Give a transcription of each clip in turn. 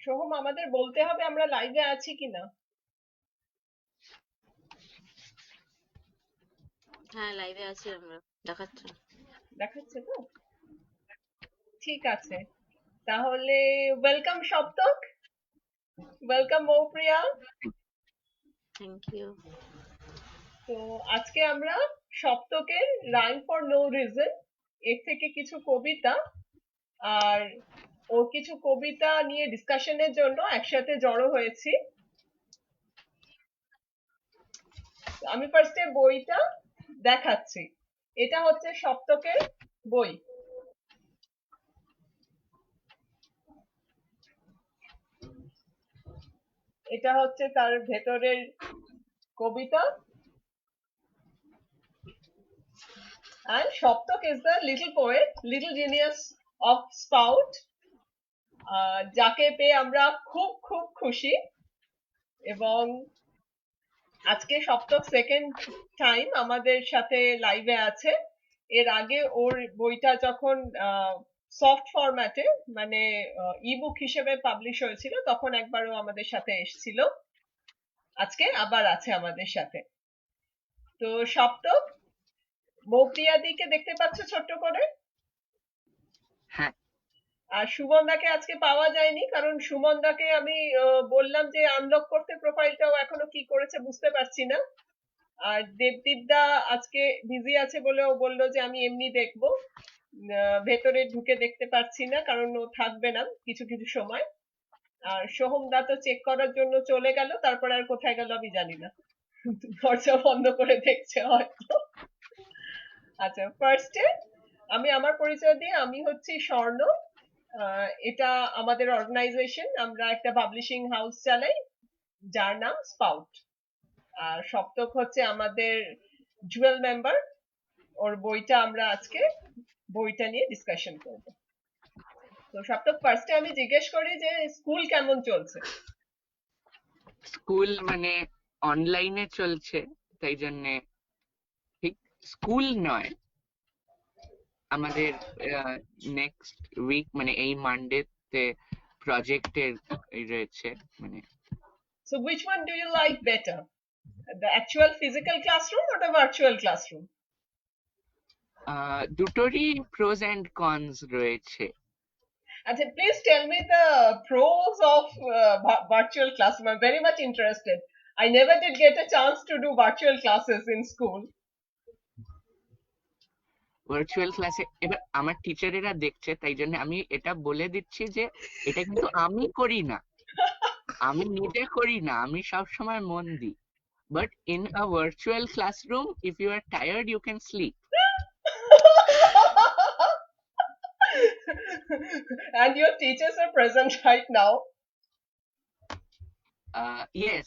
সোহম, আমাদের বলতে হবে আমরা লাইভে আছি কিনা। হ্যাঁ, লাইভে আছি আমরা। দেখাচ্ছে। দেখাচ্ছে তো? ঠিক আছে, তাহলে welcome Saptak, welcome Moupriya. Thank you. তো আজকে আমরা সপ্তকের রাইম ফর নো রিজন এর থেকে কিছু কবিতা আর ওর কিছু কবিতা নিয়ে ডিসকাশনের জন্য একসাথে জড়ো হয়েছি। আমি ফার্স্টে বইটা দেখাচ্ছি। এটা হচ্ছে সপ্তকের বই। এটা হচ্ছে তার ভেতরের কবিতা। And Shoptok is the little poet, little genius of Spout, যাকে পেয়ে আমরা খুব খুব খুশি। এবং আজকে সপ্তক সেকেন্ড টাইম আমাদের সাথে লাইভে আছে। এর আগে ওর বইটা যখন সফট ফরম্যাটে মানে ইবুক হিসেবে পাবলিশ হয়েছিল তখন একবারও আমাদের সাথে এসেছিল। আজকে আবার আছে আমাদের সাথে। তো সপ্তক, মৌপ্রিয়াদিকে দেখতে পাচ্ছ ছোট্ট করে? হ্যাঁ। আর সুমনদাকে আজকে পাওয়া যায়নি, কারণ সুমনদাকে আমি বললাম যে আনলক করতে প্রোফাইলটাও এখনো কি করেছে বুঝতে পারছি না। আর দেবদীপদা আজকে বিজি আছে বলে ও বললো যে আমি এমনি দেখবো, ভেতরে ঢুকে দেখতে পারছি না কারণ ও থাকবে না কিছু কিছু সময়। আর সোহমদা তো চেক করার জন্য চলে গেল, তারপর আর কোথায় গেল আমি জানি না, দরজা বন্ধ করে দেখছে হয়তো। আচ্ছা, ফার্স্টে আমি আমার পরিচয় দিয়ে, আমি হচ্ছি স্বর্ণ। এটা আমাদের অর্গানাইজেশন, আমরা একটা পাবলিশিং হাউস চালাই যার নাম স্পাউট। আর সপ্তক হচ্ছে আমাদের জুয়েল মেম্বার। ওর বইটা আমরা আজকে বইটা নিয়ে ডিসকাশন করব। তো সপ্তক, ফার্স্টে আমি জিজ্ঞেস করি যে স্কুল কেমন চলছে? স্কুল মানে অনলাইনে চলছে, তাই জন্যে ঠিক স্কুল নয়। আমাদের নেক্সট উইক মানে এই মানডেতে প্রজেক্টের রয়েছে মানে। So which one do you like better? The actual physical classroom or the virtual classroom? দুটোরই প্রোজ এন্ড কনস রয়েছে। আচ্ছা, please tell me the pros of virtual classroom. I'm very much interested. I never did get a chance to do virtual classes in school. Virtual ক্লাসে এবার আমার টিচারেরা দেখছে, তাই জন্য আমি এটা বলে দিচ্ছি যে এটা কিন্তু আমি করি না, আমি নিজে করি না, আমি সব সময় মন দিই। But in a virtual classroom if you are tired you can sleep. And your teachers are present right now. Yes,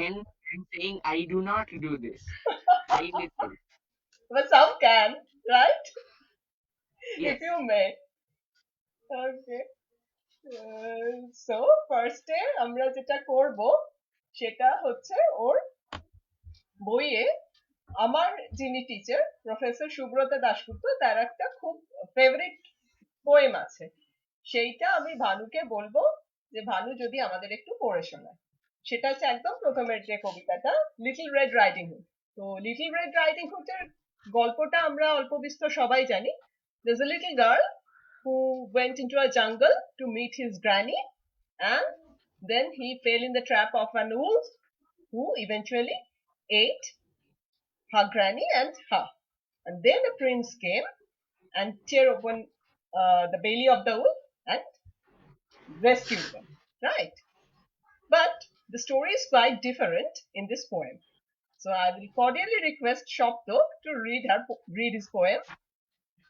and I'm saying I do not do this. I listen. But some can, right? Yes. If you may. Okay. So first আমরা যেটা করব সেটা হচ্ছে ওর বইয়ে আমার যিনি teacher professor Subrata Dasgupta, তার একটা খুব ফেভারিট পোয়েম আছে। সেইটা আমি ভানুকে বলবো যে ভানু যদি আমাদের একটু পড়ে শোনায়। সেটা হচ্ছে একদম প্রথমের যে কবিতাটা, লিটল রেড রাইডিং হুড। তো লিটল রেড রাইডিং হুডের গল্পটা আমরা অল্প বিস্তর সবাই জানি। There's a little girl who went into a jungle to meet his granny, and then he fell in the trap of an wolf who eventually ate her granny and her. And then the prince came and tear open the belly of the wolf and rescued them. Right? But the story is quite different in this poem. So I will cordially request Shoptok to read his poem,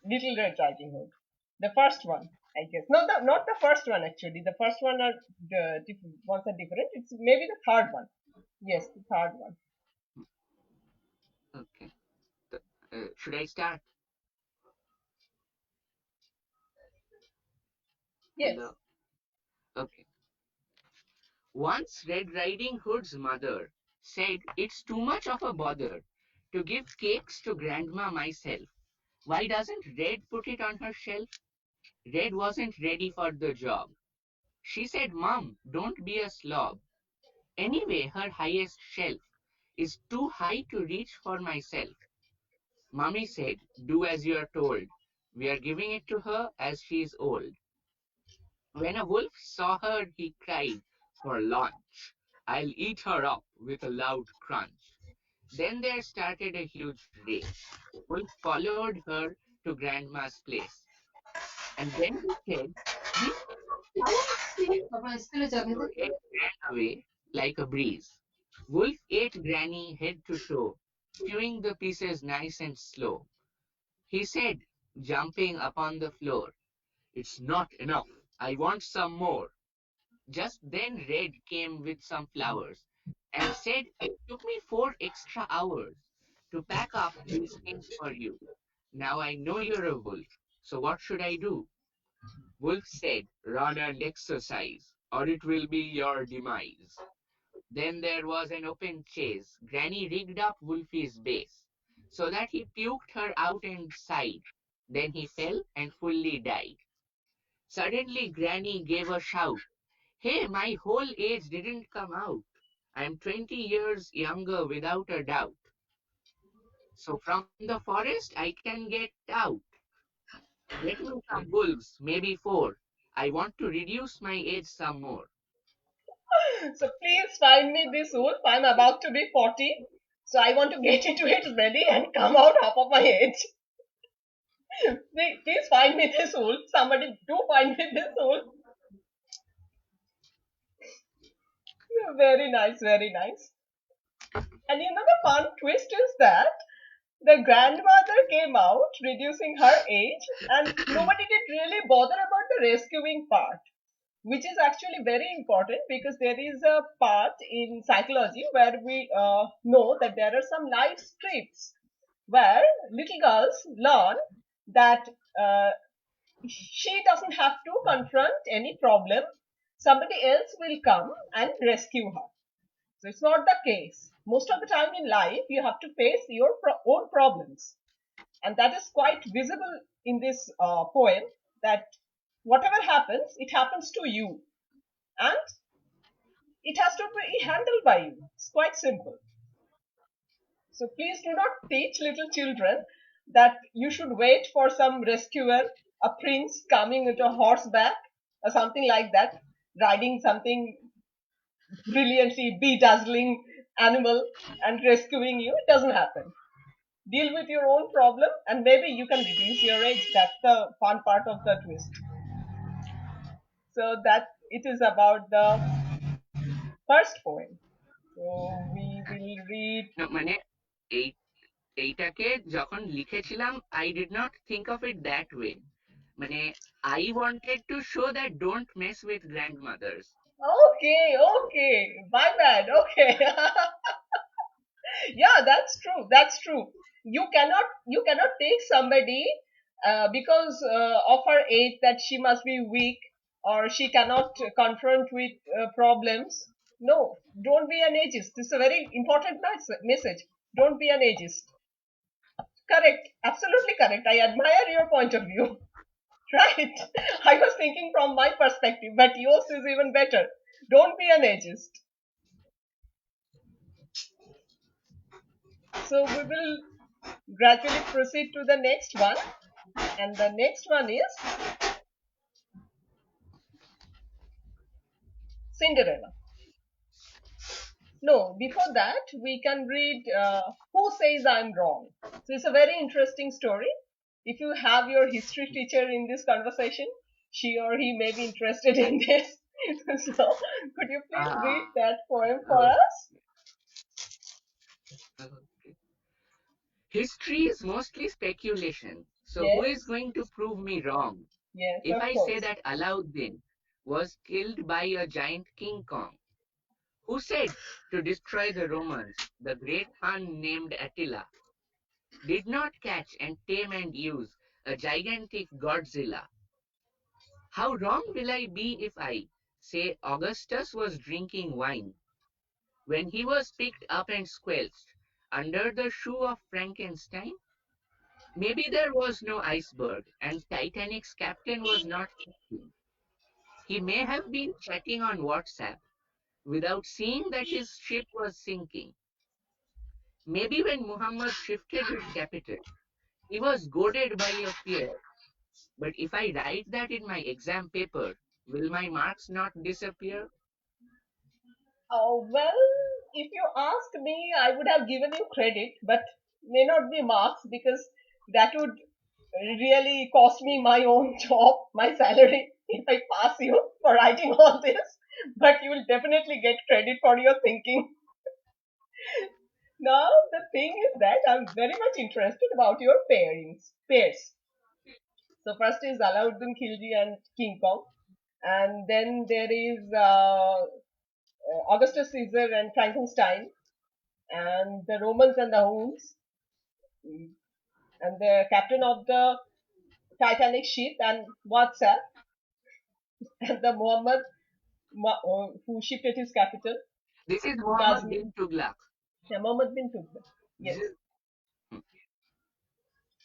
Little Red Riding Hood. The first one, I guess. No, not the first one actually. The first one are the ones are different. It's maybe the third one. Yes, the third one. Okay. Should I start? Yes. Hello? Okay. Once Red Riding Hood's mother said it's too much of a bother to give cakes to Grandma myself. Why doesn't Red put it on her shelf? Red wasn't ready for the job. She said, Mom, don't be a slob. Anyway, her highest shelf is too high to reach for myself. Mummy said, do as you are told. We are giving it to her as she is old. When a wolf saw her, he cried, for lunch, I'll eat her up with a loud crunch. Then there started a huge race. Wolf followed her to Grandma's place. And then he said, these flowers say so it ran away like a breeze. Wolf ate Granny head to toe, chewing the pieces nice and slow. He said, jumping upon the floor, it's not enough. I want some more. Just then Red came with some flowers and said it took me 4 extra hours to pack up these things for you. Now I know you're a wolf, so what should I do? Wolf said, run and exercise, or it will be your demise. Then there was an open chase. Granny rigged up Wolfie's base so that he puked her out inside. Then he fell and fully died. Suddenly Granny gave a shout. Hey, my whole age didn't come out. I'm 20 years younger without a doubt. So from the forest I can get out. Get me some wolves, maybe 4. I want to reduce my age some more. So please find me this wolf. I'm about to be 40. So I want to get into its belly and come out half of my age. Please find me this wolf. Somebody do find me this wolf. Very nice, very nice. And you know the fun twist is that the grandmother came out reducing her age and nobody did really bother about the rescuing part, which is actually very important because there is a part in psychology where we know that there are some life scripts where little girls learn that uh, she doesn't have to confront any problem. Somebody else will come and rescue her. So it's not the case. Most of the time in life, you have to face your own problems. And that is quite visible in this poem that whatever happens, it happens to you. And it has to be handled by you. It's quite simple. So please do not teach little children that you should wait for some rescuer, a prince coming with a horseback or something like that, riding something brilliantly bedazzling animal and rescuing you. It doesn't happen. Deal with your own problem and maybe you can reduce your age. That's the fun part of the twist. So that it is about the first poem. So we will read. No, মানে এই এইটাকে যখন লিখেছিলাম I did not think of it that way. মানে I wanted to show that don't mess with grandmothers. Okay, okay, my bad. Okay. Yeah, that's true, that's true. You cannot take somebody because of her age that she must be weak or she cannot confront with problems. No, don't be an ageist. This is a very important message. Don't be an ageist. Correct, absolutely correct. I admire your point of view. Right. I was thinking from my perspective, but yours is even better. Don't be an ageist. So we will gradually proceed to the next one. And the next one is Cinderella. No, before that, we can read Who Says I'm Wrong. So it's a very interesting story. If you have your history teacher in this conversation, she or he may be interested in this. So, could you please read that poem for us? History is mostly speculation. So who is Yes, going to prove me wrong? yes, If of I say course. that Alauddin was killed by a giant King Kong, who said to destroy the Romans, the great Hun named Attila, did not catch and tame and use a gigantic Godzilla. How wrong will I be if I say Augustus was drinking wine when he was picked up and squelched under the shoe of Frankenstein? Maybe there was no iceberg and Titanic's captain was not captain. He may have been chatting on WhatsApp without seeing that his ship was sinking. Maybe when Muhammad shifted his capital, he was goaded by a fear. But if I write that in my exam paper, will my marks not disappear? Well, if you ask me, I would have given you credit, but may not be marks because that would really cost me my own job, my salary if I pass you for writing all this. But you will definitely get credit for your thinking. Now, the thing is that I'm very much interested about your pairs. So first is Alauddin Khilji and King Kong, and then there is Augustus Caesar and Frankenstein, and the Romans and the Huns, and the captain of the Titanic ship and WhatsApp, and the who shifted his capital, This is Muhammad Ghazni, bin Tughlaq. Muhammad bin Tughlaq. This Yes. is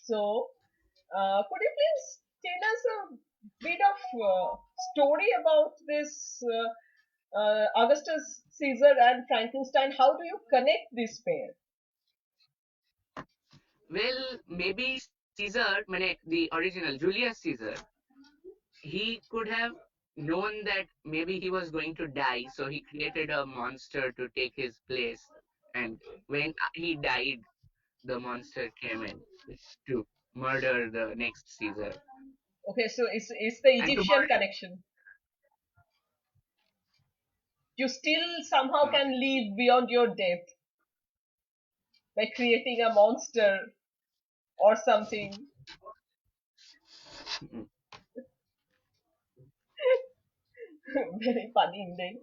So, could you please tell us a bit of story about this Augustus Caesar and Frankenstein? How do you connect this pair? well, maybe Caesar, the original Julius Caesar, he could have known that maybe he was going to die, so he created a monster to take his place. And when he died, the monster came in to murder the next Caesar. Okay, so it's the And to Egyptian murder, connection. You still somehow uh, can live beyond your death by creating a monster or something. Very funny indeed.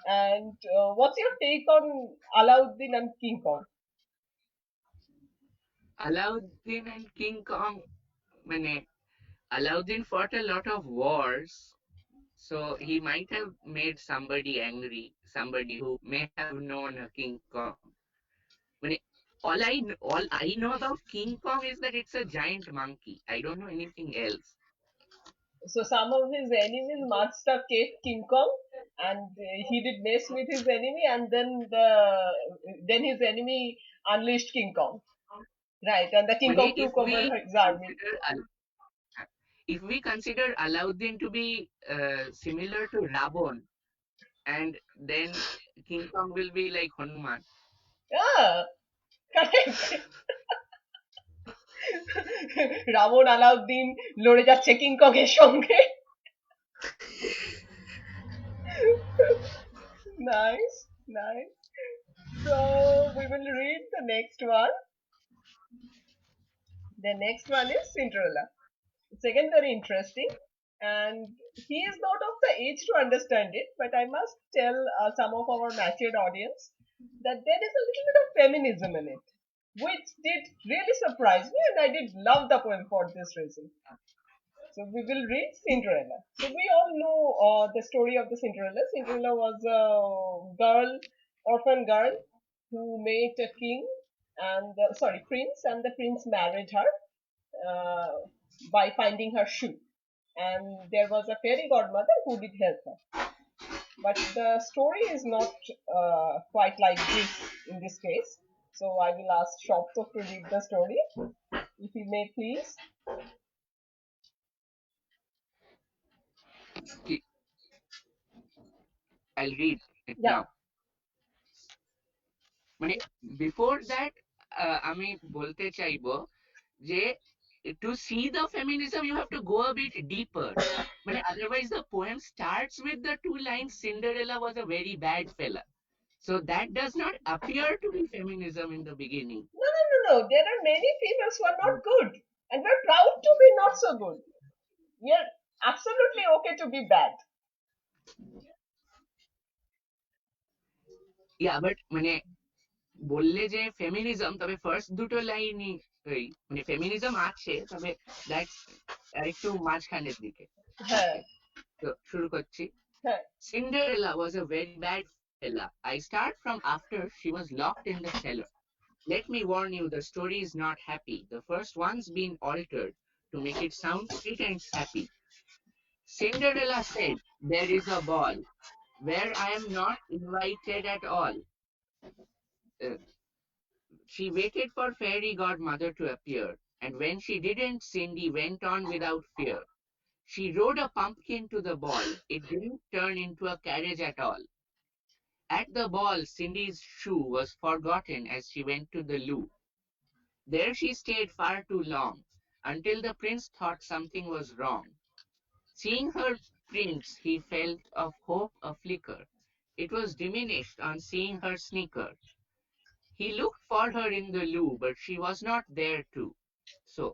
And what's your take on Alauddin and King Kong? Alauddin and King Kong, mane, Alauddin fought a lot of wars, so he might have made somebody angry, somebody who may have known a King Kong. Mane, all I know about King Kong is that it's a giant monkey. I don't know anything else. So some of his enemies must have kept King Kong, and he did mess with his enemy, and then his enemy unleashed King Kong. Right, and the King Mane, Kong took over his army. if we consider Alauddin to be similar to Ravon, and then King Kong will be like Hanuman. Yeah, correct. Ravan Alauddin লড়ে যাচ্ছে king cock এর সঙ্গে nice, nice. So we will read the next one. The next one is Cinderella. It's again very interesting, and he is not of the age to understand it, but I must tell some of our matured audience that there is a little bit of feminism in it, which did really surprise me, and I did love the poem for this reason. So we will read Cinderella. So we all know the story of the Cinderella. Cinderella was a orphan girl, who met a king and prince, and the prince married her uh, by finding her shoe. And there was a fairy godmother who did help her. But the story is not quite like this in this case. So I will ask Shoptok to read the story, if he may please. I'll read it Yeah. now. মানে before that আমি বলতে চাইবো যে to see the feminism you have to go a bit deeper. মানে otherwise the poem starts with the two lines Cinderella was a very bad fella. So that does not appear to be feminism in the beginning. No, no, no, no. There are many females who are not good, and we're proud to be not so good. We are absolutely okay to be bad. Yeah, but মানে বললে যে feminism তবে first দুটো লাইনই ওই মানে feminism আছে তবে that's একটু মাঝখানের দিকে হ্যাঁ তো শুরু করছি হ্যাঁ Cinderella was a very bad fella. I start from after she was locked in the cellar. Let me warn you, the story is not happy. The first one's been altered to make it sound sweet and sappy. Cinderella said, "There is a ball where I am not invited at all." Uh, she waited for fairy godmother to appear, and when she didn't, Cindy went on without fear. She rode a pumpkin to the ball. It didn't turn into a carriage at all. At the ball, Cindy's shoe was forgotten as she went to the loo. There she stayed far too long, until the prince thought something was wrong. Seeing her prince, he felt of hope a flicker. It was diminished on seeing her sneaker. He looked for her in the loo, but she was not there too. So,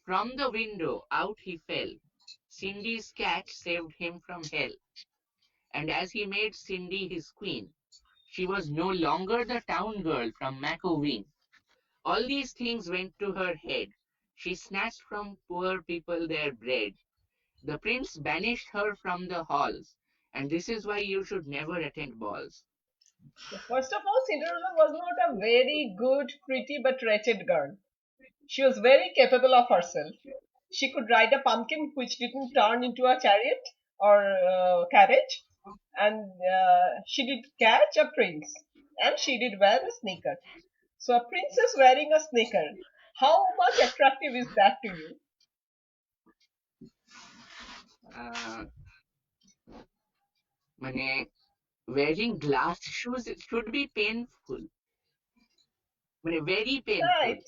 from the window out he fell. Cindy's catch saved him from hell, and as he made Cindy his queen, she was no longer the town girl from Macoveen. All these things went to her head. She snatched from poor people their bread. The prince banished her from the halls, and this is why you should never attend balls. First of all, Cinderella was not a very good, pretty, but wretched girl. She was very capable of herself. She could ride a pumpkin which didn't turn into a chariot or carriage, and she did catch a prince, and she did wear a sneaker. So a princess wearing a sneaker, how much attractive is that to you? আহ, মানে wearing glass shoes should be painful, মানে very painful. Right,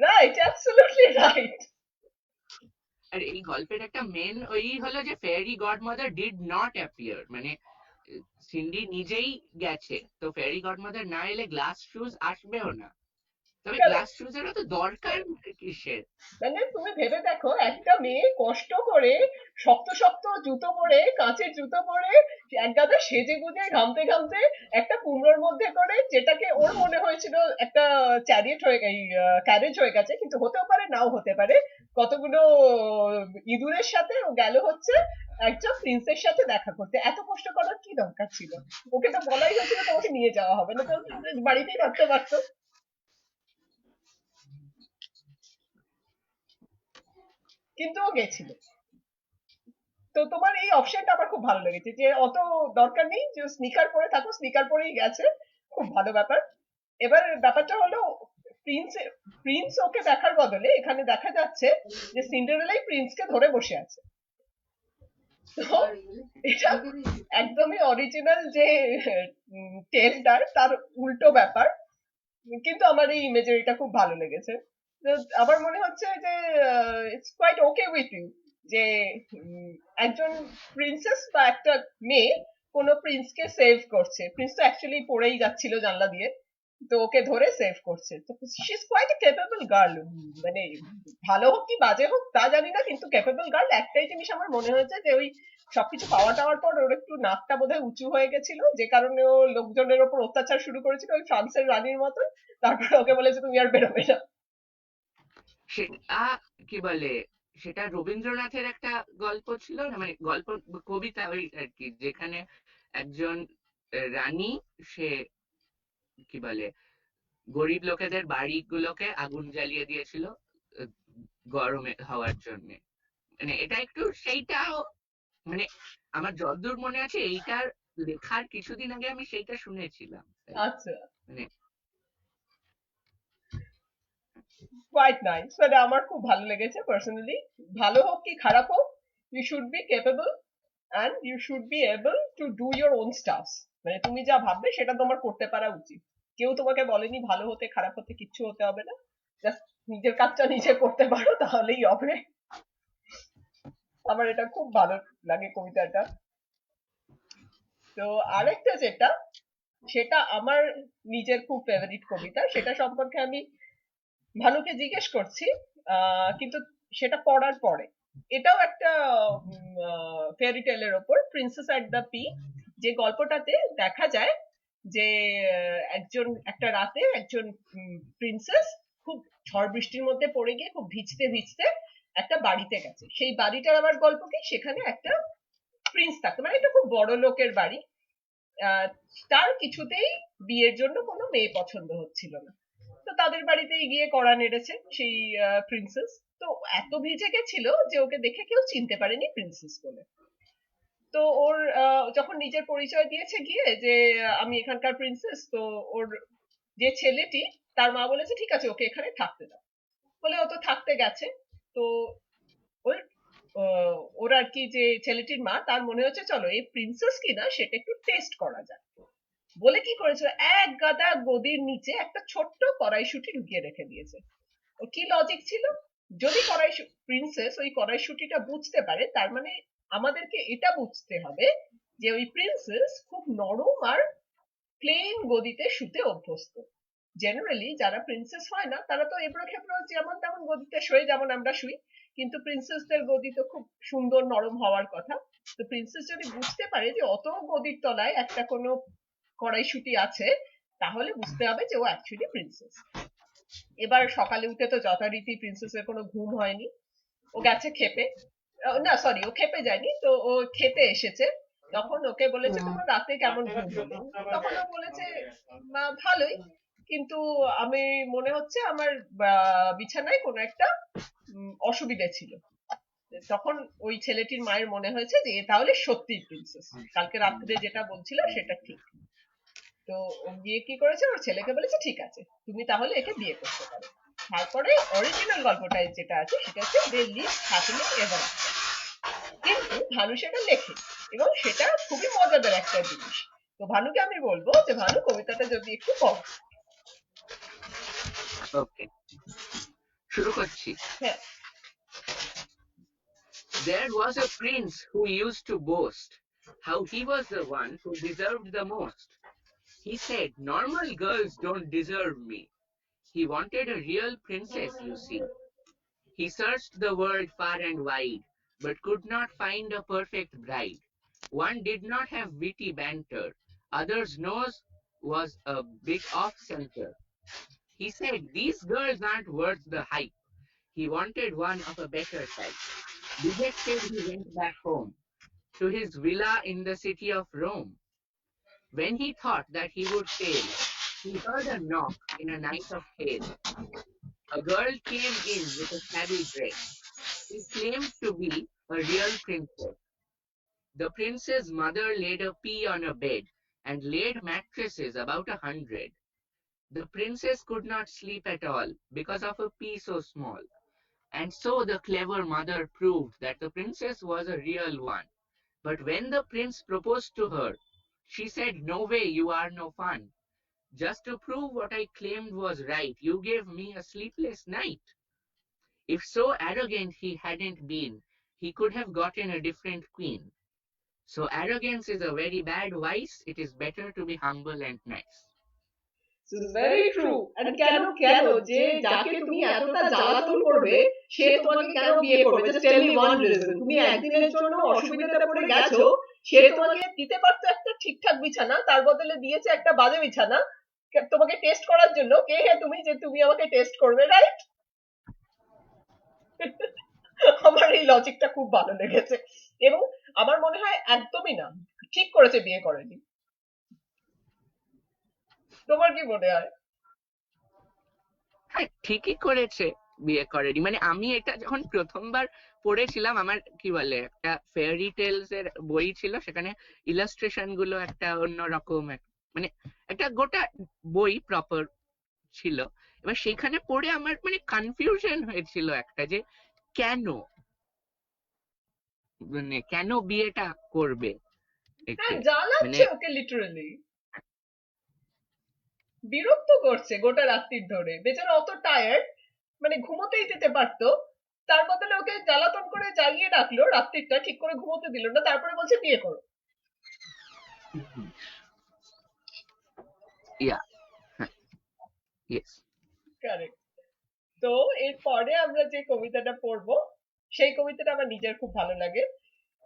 right, absolutely right. আর এই গল্পের একটা main ওই হলো যে fairy godmother did not appear, মানে সিন্ডি নিজেই গেছে, তো ফেয়ারি গডমাদার না এলে গ্লাস শুজ আসবেও না। তবে গ্লাস Correct. শুজেরও তো দরকার কিসের? মানে তুমি ভেবে দেখো, একটা মেয়ে কষ্ট করে শক্ত শক্ত জুতো পরে, কাঁচের জুতো পরে, একগাদা সেজে গুজে ঘামতে ঘামতে একটা কুমড়োর মধ্যে করে, যেটাকে ওর মনে হয়েছিল একটা চ্যারিয়েট হয়ে ক্যারেজ হয়ে গেছে, কিন্তু হতেও পারে নাও হতে পারে, কতগুলো ইঁদুরের সাথে ও গেল হচ্ছে একজন প্রিন্সের সাথে দেখা করতে। এত কষ্ট করার কি দরকার ছিল? ওকে তো বলাই হয়েছিল তোমাকে নিয়ে যাওয়া হবে না, তো বাড়িতেই থাকতে পারতো। কিন্তু ও গেছিল। তো তোমার এই অপশনটা আমার খুব ভালো লেগেছে, যে অত দরকার নেই যে স্নিকার পরে থাকো, স্নিকার পরেই গেছে, খুব ভালো ব্যাপার। এবার ব্যাপারটা হলো, প্রিন্স প্রিন্স ওকে দেখার বদলে এখানে দেখা যাচ্ছে যে সিন্ডারেলাই প্রিন্সকে ধরে বসে আছে। তো এটা একদমই অরিজিনাল যে টেলটার তার উল্টো ব্যাপার, কিন্তু আমার এই ইমেজারিটা খুব ভালো লেগেছে। তো আমার মনে হচ্ছে যে it's quite okay with you, যে একজন প্রিন্সেস বা একটা মেয়ে কোন প্রিন্সকে সেভ করছে। প্রিন্স তো অ্যাকচুয়ালি পড়েই যাচ্ছিল জানলা দিয়ে, তো ওকে ধরে সেভ করছে। তো she is quite a capable girl. মানে ভালো হোক কি বাজে হোক তা জানি না, কিন্তু ক্যাপেবল গার্ল। একটাই জিনিস আমার মনে হয়েছে যে ওই সবকিছু পাওয়া টাওয়ার পর ওর একটু নাকটা বোধহয় উঁচু হয়ে গেছিল, যে কারণে ও লোকজনের ওপর অত্যাচার শুরু করেছিল ওই ফ্রান্সের রানীর মতন। তারপরে ওকে বলেছে তুমি আর বেরোবে না। সেটা কি বলে, সেটা রবীন্দ্রনাথের একটা গল্প ছিল না, মানে গল্প কবিতা ওই আর কি, যেখানে একজন রানী, সে কি বলে গরিব লোকেদের বাড়িগুলোকে আগুন জ্বালিয়ে দিয়েছিল আহ, গরমে হওয়ার জন্য। মানে এটা একটু সেইটাও, মানে আমার যতদূর মনে আছে এইটার লেখার কিছুদিন আগে আমি সেইটা শুনেছিলাম, তাই আচ্ছা, মানে কোয়াইট নাইস। মানে আমার খুব ভালো লেগেছে পার্সোনালি। ভালো হোক কি খারাপ হোক, you should be capable and you should be able to do your own stuff. মানে তুমি যা ভাববে সেটা তোমার করতে পারা উচিত। কেউ তোমাকে বলেনি ভালো হতে খারাপ হতে, কিচ্ছু হতে হবে না। জাস্ট নিজের কাজটা নিজে করতে পারো, তাহলেই হবে। আমার এটা খুব ভালো লাগে কবিতাটা। তো আরেকটা যেটা, সেটা আমার নিজের খুব ফেভারিট কবিতা, সেটা সম্পর্কে আমি ভানুকে জিজ্ঞেস করছি, কিন্তু সেটা পড়ার পরে। এটাও একটা ফেয়ারি টেলের ওপর, প্রিন্সেস অ্যাট দ্য পি। যে গল্পটাতে দেখা যায় যে একজন একটা রাতে একজন প্রিন্সেস খুব ঝড় বৃষ্টির মধ্যে পড়ে গিয়ে খুব ভিজতে ভিজতে একটা বাড়িতে গেছে। সেই বাড়িটার আবার গল্প কি, সেখানে একটা প্রিন্স থাকতো, মানে এটা খুব বড় লোকের বাড়ি। আহ, তার কিছুতেই বিয়ের জন্য কোনো মেয়ে পছন্দ হচ্ছিল না। তো তাদের বাড়িতেই গিয়ে কড়া নেড়েছে সেই প্রিন্সেস। তো এত ভিজে গেছিল যে ওকে দেখে কেউ চিনতে পারেনি প্রিন্সেস বলে। তো ওর যখন নিজের পরিচয় দিয়েছে গিয়ে যে আমি এখানকার প্রিন্সেস, তো ওর যে ছেলেটি, তার মা বলেছে ঠিক আছে ওকে এখানে থাকতে দাও, বলে ও তো থাকতে গেছে। তো ওই ওর আর কি যে ছেলেটির মা, তার মনে হচ্ছে চলো এই প্রিন্সেস কিনা সেটা একটু টেস্ট করা যায়, বলে কি করেছিল, এক গাদা গদির নিচে একটা ছোট্ট কড়াইশুঁটি ঢুকিয়ে রেখে দিয়েছে। ওর কি লজিক ছিল, যদি প্রিন্সেস ওই কড়াইশুঁটিটা বুঝতে পারে, তার মানে আমাদেরকে এটা বুঝতে হবে যে ওই প্রিন্সেস খুব নরম আর প্লেন গদিতে শুতে অভ্যস্ত। জেনারেলি যারা প্রিন্সেস হয় না তারা তো এবড়ো খেবড়ো যেমন তেমন গদিতে শোয়, যেমন আমরা শুই, কিন্তু প্রিন্সেসদের গদি তো খুব সুন্দর নরম হওয়ার কথা। তো প্রিন্সেস যদি বুঝতে পারে যে অত গদির তলায় একটা কোনো কড়াইশুঁটি আছে, তাহলে বুঝতে হবে যে ও অ্যাকচুয়ালি প্রিন্সেস। এবার সকালে উঠে তো যথারীতি প্রিন্সেসের কোনো ঘুম হয়নি, ও গেছে খেপে, না সরি ও খেপে যায়নি, তো ও খেতে এসেছে। তখন ওকে বলেছে তোমার রাতে কেমন ঘুম হলো, তখন ও বলেছে ভালোই, কিন্তু আমি মনে হচ্ছে আমার বিছানায় কোনো একটা অসুবিধা ছিল। তখন ওই ছেলেটির মায়ের মনে হয়েছে যে এ তাহলে সত্যি প্রিন্সেস, কালকে রাত্রে যেটা বলছিল সেটা ঠিক। তো ও গিয়ে কি করেছে, ওর ছেলেকে বলেছে ঠিক আছে তুমি তাহলে একে বিয়ে করতে পারো। তারপরে অরিজিনাল গল্পটায় যেটা আছে সেটা হচ্ছে they live happily ever after. কিন্তু ভানু সেটা লেখে, এবং সেটা খুবই মজাদার একটা জিনিস। তো ভানুকে আমি বলবো যে ভানু কবিতাটা যদি একটু পড়ো। ওকে, শুরু করছি। হ্যাঁ। There was a prince who used to boast how he was the one who deserved the most. He said, normal girls don't deserve me. He wanted a real princess, you see. He searched the world far and wide, but could not find a perfect bride. One did not have witty banter, other's nose was a bit off center. He said, these girls aren't worth the hype. He wanted one of a better type. Dejected, he went back home to his villa in the city of Rome. When he thought that he would fail, he heard a knock in a night of hail. A girl came in with a shabby dress. She claimed to be a real princess. The prince's mother laid a pea on a bed and laid mattresses about 100. The princess could not sleep at all because of a pea so small. And so the clever mother proved that the princess was a real one. But when the prince proposed to her, she said, no way, you are no fun. Just to prove what I claimed was right, you gave me a sleepless night. If so arrogant he hadn't been, he could have gotten a different queen. So arrogance is a very bad vice. It is better to be humble and nice. Very true. আর কেন কেন যে যাকে তুমি এতটা জ্বালাতন করবে সে তোমাকে কেন বিয়ে করবে, just tell me one reason. তুমি একদিনের জন্য অসুবিধাতে পড়ে গেছো, সে তোমাকে দিতে পারতো একটা ঠিকঠাক বিছানা, তার বদলে দিয়েছে একটা বাজে বিছানা তোমাকে টেস্ট করার জন্য। কে হে তুমি যে তুমি আমাকে টেস্ট করবে, রাইট? আমার এই লজিকটা খুব ভালো লেগেছে, এবং আমার মনে হয় একদমই না, ঠিক করেছে বিয়ে করেনি। তোমার কি মনে হয়? হ্যাঁ, ঠিকই করেছে বিয়ে করেনি। মানে আমি এটা যখন প্রথমবার পড়েছিলাম, আমার কি বলে একটা ফেয়ারি টেলস এর বই ছিল, সেখানে ইলাস্ট্রেশন গুলো একটা অন্যরকম মানে একটা গোটা বই প্রপার ছিল। এবার সেখানে পড়ে আমার মানে কনফিউশন হয়েছিল একটা, যে কেন মানে কেন বিয়েটা করবে একে, মানে জ্বালাচ্ছে ওকে লিটারালি, বিরক্ত করছে গোটা রাত্রির ধরে, বেচারা অত টায়ার্ড, মানে ঘুমোতেই দিতে পারতো, তার বদলে ওকে জ্বালাতন করে জ্বালিয়ে রাখলো রাত্রিটা, ঠিক করে ঘুমোতে দিল না, তারপরে বলছে বিয়ে করো। ইয়া, ইয়েস, কারেক্ট। তো এরপরে আমরা যে কবিতাটা পড়বো সেই কবিতাটা আমার নিজের খুব ভালো লাগে,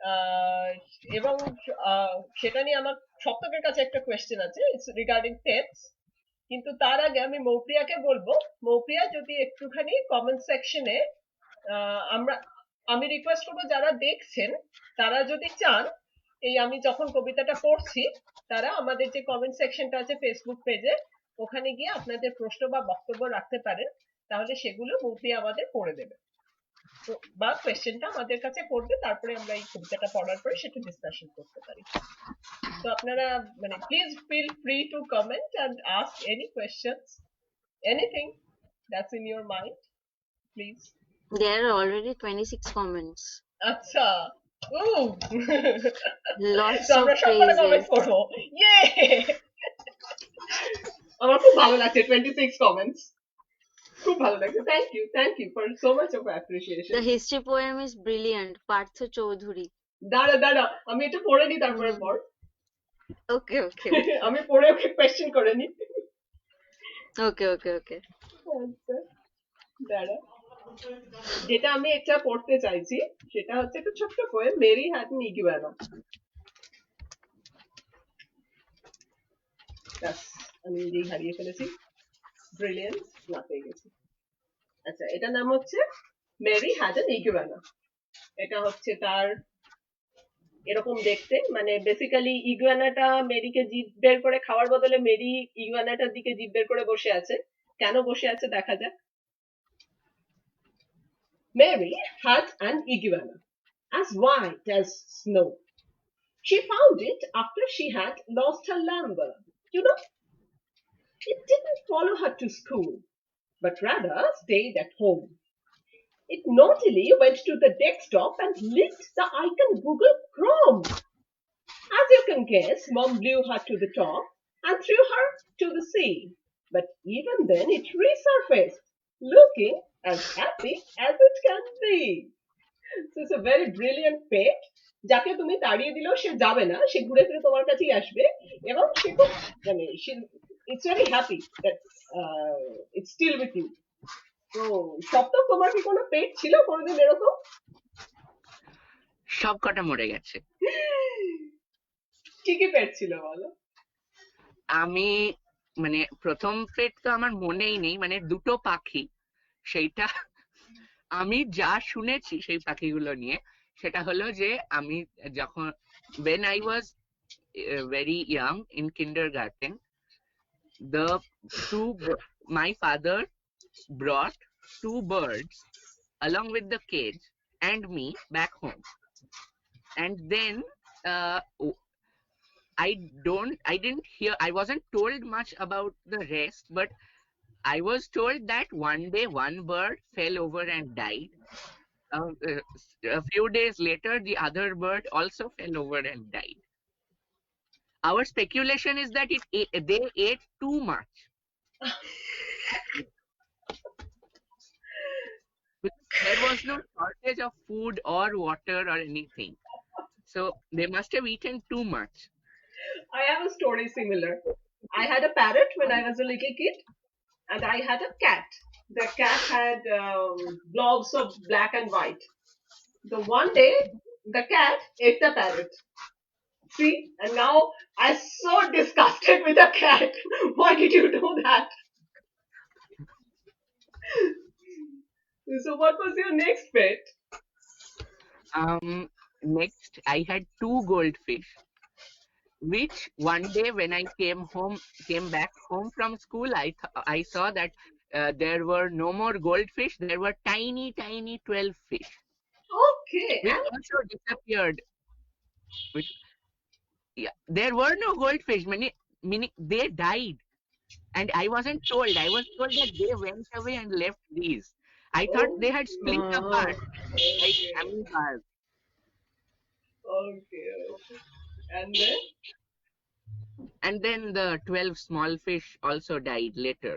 আহ, এবং সেটা নিয়ে আমার সপ্তকের কাছে একটা কোয়েশ্চেন আছে, ইটস রিগার্ডিং পেটস। কিন্তু তার আগে আমি মৌপ্রিয়াকে বলবো, মৌপ্রিয়া যদি একটুখানি কমেন্ট সেকশনে আমি রিকোয়েস্ট করবো যারা দেখছেন তারা যদি চান, এই আমি যখন কবিতাটা পড়ছি তারা আমাদের যে কমেন্ট সেকশনটা আছে ফেসবুক পেজে, ওখানে গিয়ে আপনাদের প্রশ্ন বা বক্তব্য রাখতে পারেন, তাহলে সেগুলো মৌপ্রিয়া আমাদের পড়ে দেবে। বা কোয়েশ্চেনটা আমাদের কাছে করবে, তারপরে আমরা এই কবিতাটা পড়ার পরে সেটা ডিসকাশন করতে পারি। তো আপনারা মানে please feel free to comment and ask any questions, anything that's in your mind, please. There are already 26 comments. আচ্ছা, ও Lots তো of আমরা সবকটা কমেন্ট praises. করবো, ইয়ে আমার খুব ভালো লাগছে 26 কমেন্টস, খুব ভালো লাগছে। Thank you for so much of appreciation. The history poem is brilliant. Partha Chaudhuri. দাঁড়া আমি এটা পড়ে নি, তারপরে পর। Okay. আমি পড়ে ওকে কোয়েশ্চেন করে নি। Okay. আচ্ছা, দাঁড়া, যেটা আমি একটা পড়তে চাইছি সেটা হচ্ছে একটা ছোট্ট poem, Mary had an iguana. আমি নিজেই হারিয়ে ফেলেছি, ব্রিলিয়েন্ট না পেয়ে গেছি। আচ্ছা, এটার নাম হচ্ছে মেরি হ্যাড এন ইগুয়ানা। এটা হচ্ছে তার এরকম দেখতে, মানে বেসিক্যালি ইগুয়ানাটা মেরিকে জিভ বের করে খাওয়ার বদলে মেরি ইগুয়ানাটার দিকে জিভ বের করে বসে আছে। কেন বসে আছে দেখা যাক। Mary had an iguana as white as snow. She found it after she had lost her lamb. You know, it didn't follow her to school, but rather stayed at home. It naughtily went to the desktop and licked the icon Google Chrome. As you can guess, Mom blew her to the top and threw her to the sea. But even then, it resurfaced, looking as happy as it can be. So it's a very brilliant pet. যাকে তুমি তাড়িয়ে দিলেও সে যাবে না, সে ঘুরে ফিরে তোমার কাছেই আসবে, এবং সে খুব মানে it's very happy that it's still with you. তো সপ্তক, তোমার কি কোনো পেট ছিল কোনোদিন এরকম? সব কটা মরে গেছে। কি কি পেট ছিল বলো? আমি মানে প্রথম পেট তো আমার মনেই নেই, মানে দুটো পাখি, সেইটা আমি যা শুনেছি সেই পাখিগুলো নিয়ে সেটা হলো যে আমি যখন when I was very young in kindergarten, my father brought two birds along with the cage and me back home, and then uh, I wasn't told much about the rest, but I was told that one day one bird fell over and died. A few days later, the other bird also fell over and died. Our speculation is that they ate too much. There was no shortage of food or water or anything. So they must have eaten too much. I have a story similar. I had a parrot when I was a little kid, and I had a cat. The cat had blobs of black and white. The one day, the cat ate the parrot. See, and now I'm so disgusted with the cat. Why did you do that? So, what was your next pet? Next, I had two goldfish, which one day when I came back home from school, I saw that there were no more goldfish. There were tiny 12 fish, Okay, which also disappeared. There were no goldfish, meaning they died, and I wasn't told. I was told that they went away and left these. I thought they had split apart like amoebas. Okay. And then the 12 small fish also died later,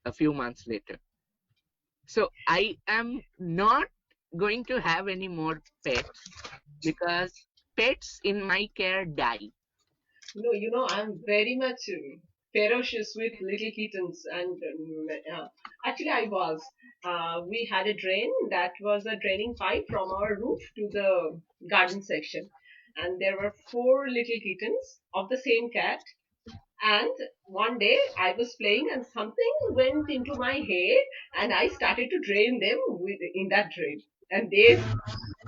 a few months later. So I am not going to have any more pets because pets in my care die. No, I'm very much ferocious with little kittens, and actually I was. We had a drain that was a draining pipe from our roof to the garden section, and there were 4 little kittens of the same cat. And one day I was playing and something went into my hair and I started to drain them in that drain. and they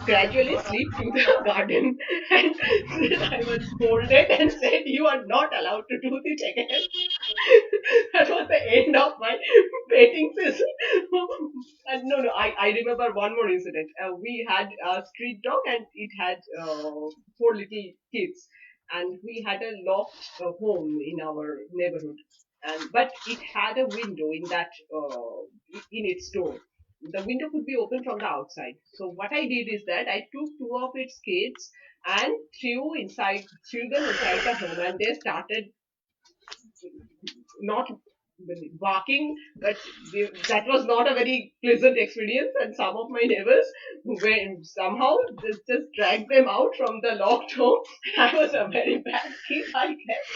gradually slip to the garden. And I was scolded and said, "You are not allowed to do this again." That was the end of my painting season. And no, I remember one more incident. We had a street dog and it had four little kids. And we had a locked home in our neighborhood. But it had a window in that in its door. The window could be opened from the outside. So what I did is that I took two of its kids and threw them inside the home, and they started not barking, but that was not a very pleasant experience. And some of my neighbors somehow just dragged them out from the locked home. I was a very bad kid, I guess.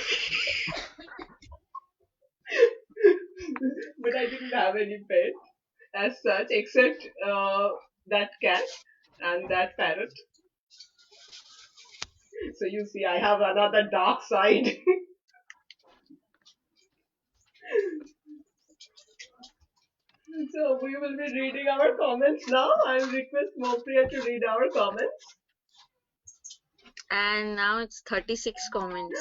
But I didn't have any pet as such, except that cat and that parrot. So you see, I have another dark side. So we will be reading our comments now. I will request Mopriya to read our comments. And now it's 36 comments.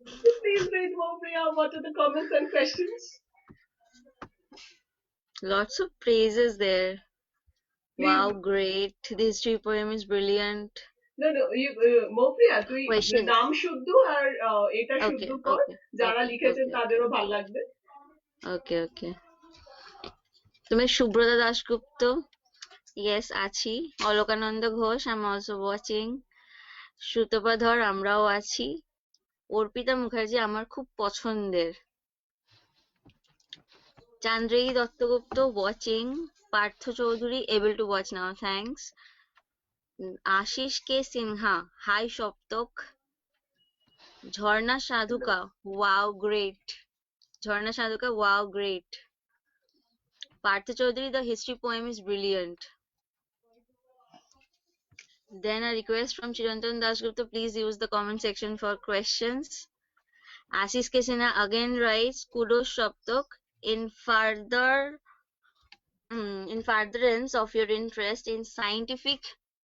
Please read, Mopriya. What are the comments and questions? Lots of praises there. Please. Wow, great. The history poem is brilliant. No, Mopriya, তুই Questions. নাম শুদ্ধ আর এটা শুদ্ধ Okay, কর, okay, যারা okay, লিখেছেন okay, তাদেরও ভালো লাগবে। okay, okay. তুমি সুব্রতা দাশগুপ্ত? Yes, আছি। Alakananda Ghosh, I'm also watching. Sutapa ধর, আমরাও আছি। অর্পিতা মুখার্জি আমার খুব পছন্দের। Chandreyee Duttagupta watching. Partha Chowdhury able to watch now, thanks. Ashis K Sinha, hi Saptak. Jharna Sadhuka, wow great. Jharna Sadhuka, wow great. Partha Chaudhary, the history poem is brilliant. Then a request from Chirantan Dasgupta, please use the comment section for questions. Ashish Kesina again writes, kudos Shaptak. In furtherance of your interest in scientific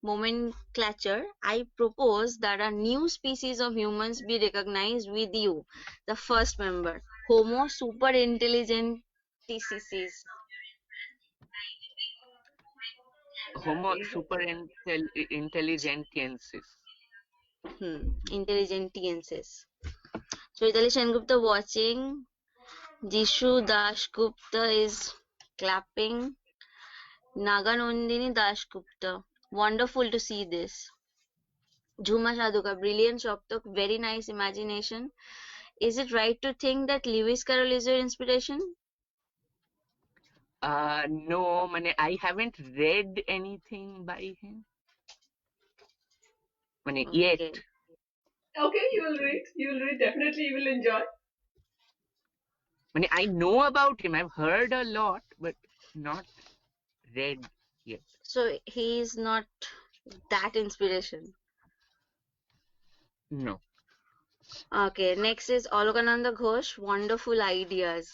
nomenclature, I propose that a new species of humans be recognized with you, the first member, Homo superintelligenticis. Homo super intelligentiensis. Intelligentiensis. Chaitali Sengupta watching. Jishu Dasgupta is clapping. Naganandini Dasgupta. Wonderful to see this. Jhuma Sadhuka, brilliant Shoptok, very nice imagination. Is it right to think that Lewis Carroll is your inspiration? No, I haven't read anything by him. Yet. Okay. Okay, you will read. Definitely you will enjoy. I know about him. I've heard a lot, but not read yet. So he is not that inspiration. No. Okay, next is Olokananda Ghosh, wonderful ideas.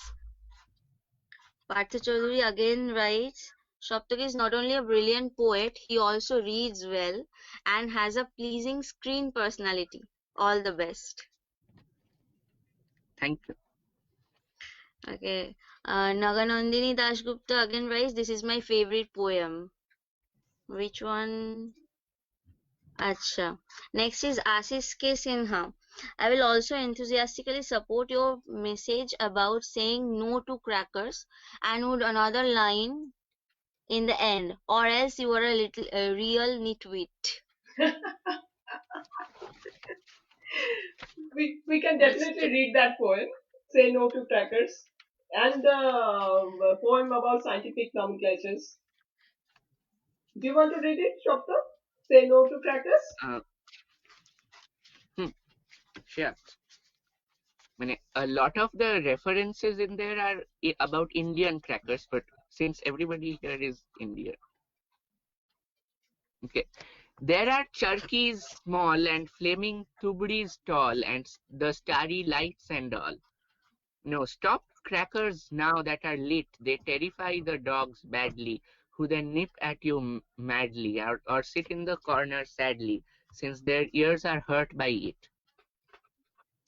Partha Chaudhary again writes, Shoptak is not only a brilliant poet, he also reads well and has a pleasing screen personality. All the best. Thank you. Okay. Naganandini Dasgupta again writes, this is my favorite poem. Which one? Acha. Next is Ashish K. Sinha. I will also enthusiastically support your message about saying no to crackers and would another line in the end, or else you are a real nitwit. We can definitely read that poem, Say No to Crackers, and the poem about scientific nomenclatures. Do you want to read it, Shopta? Say No to Crackers? Sure. A lot of the references in there are about Indian crackers, but since everybody here is Indian. Okay. There are turkeys small and flaming tubris tall and the starry lights and all. No, stop crackers now that are lit. They terrify the dogs badly who then nip at you madly or sit in the corner sadly, since their ears are hurt by it.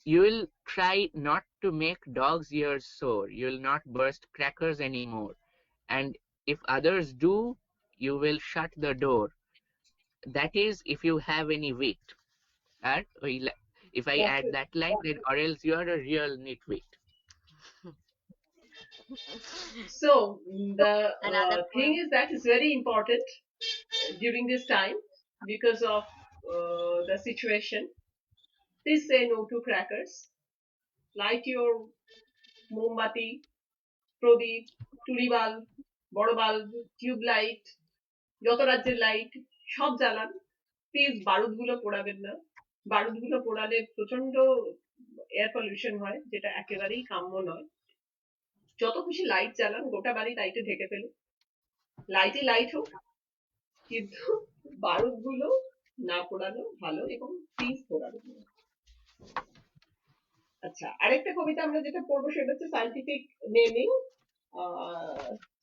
You will try not to make dog's ears sore. You will not burst crackers anymore. And if others do, you will shut the door. That is, if you have any wit. And if I That's add it. that line, then or else you are a real nitwit. So the Another thing point. is that is very important during this time because of the situation. Please say no to crackers. Light your mombati, প্রদীপ, টুরি bulb, বড় bulb, tube light, যত রাজ্যের light সব জ্বালান। Please বারুদগুলো পোড়াবেন না। বারুদগুলো পোড়ালে প্রচন্ড air pollution হয়, যেটা একেবারেই কাম্য নয়। যত খুশি লাইট জ্বালান, গোটা বাড়ি লাইটে ঢেকে ফেলুন। লাইটে লাইট হোক, কিন্তু বারুদগুলো না পোড়ানো ভালো, এবং প্লিজ পোড়াবেন না। আচ্ছা, আরেকটা কবিতা আমরা যেটা পড়বো সেটা হচ্ছে সায়েন্টিফিক নেমিং,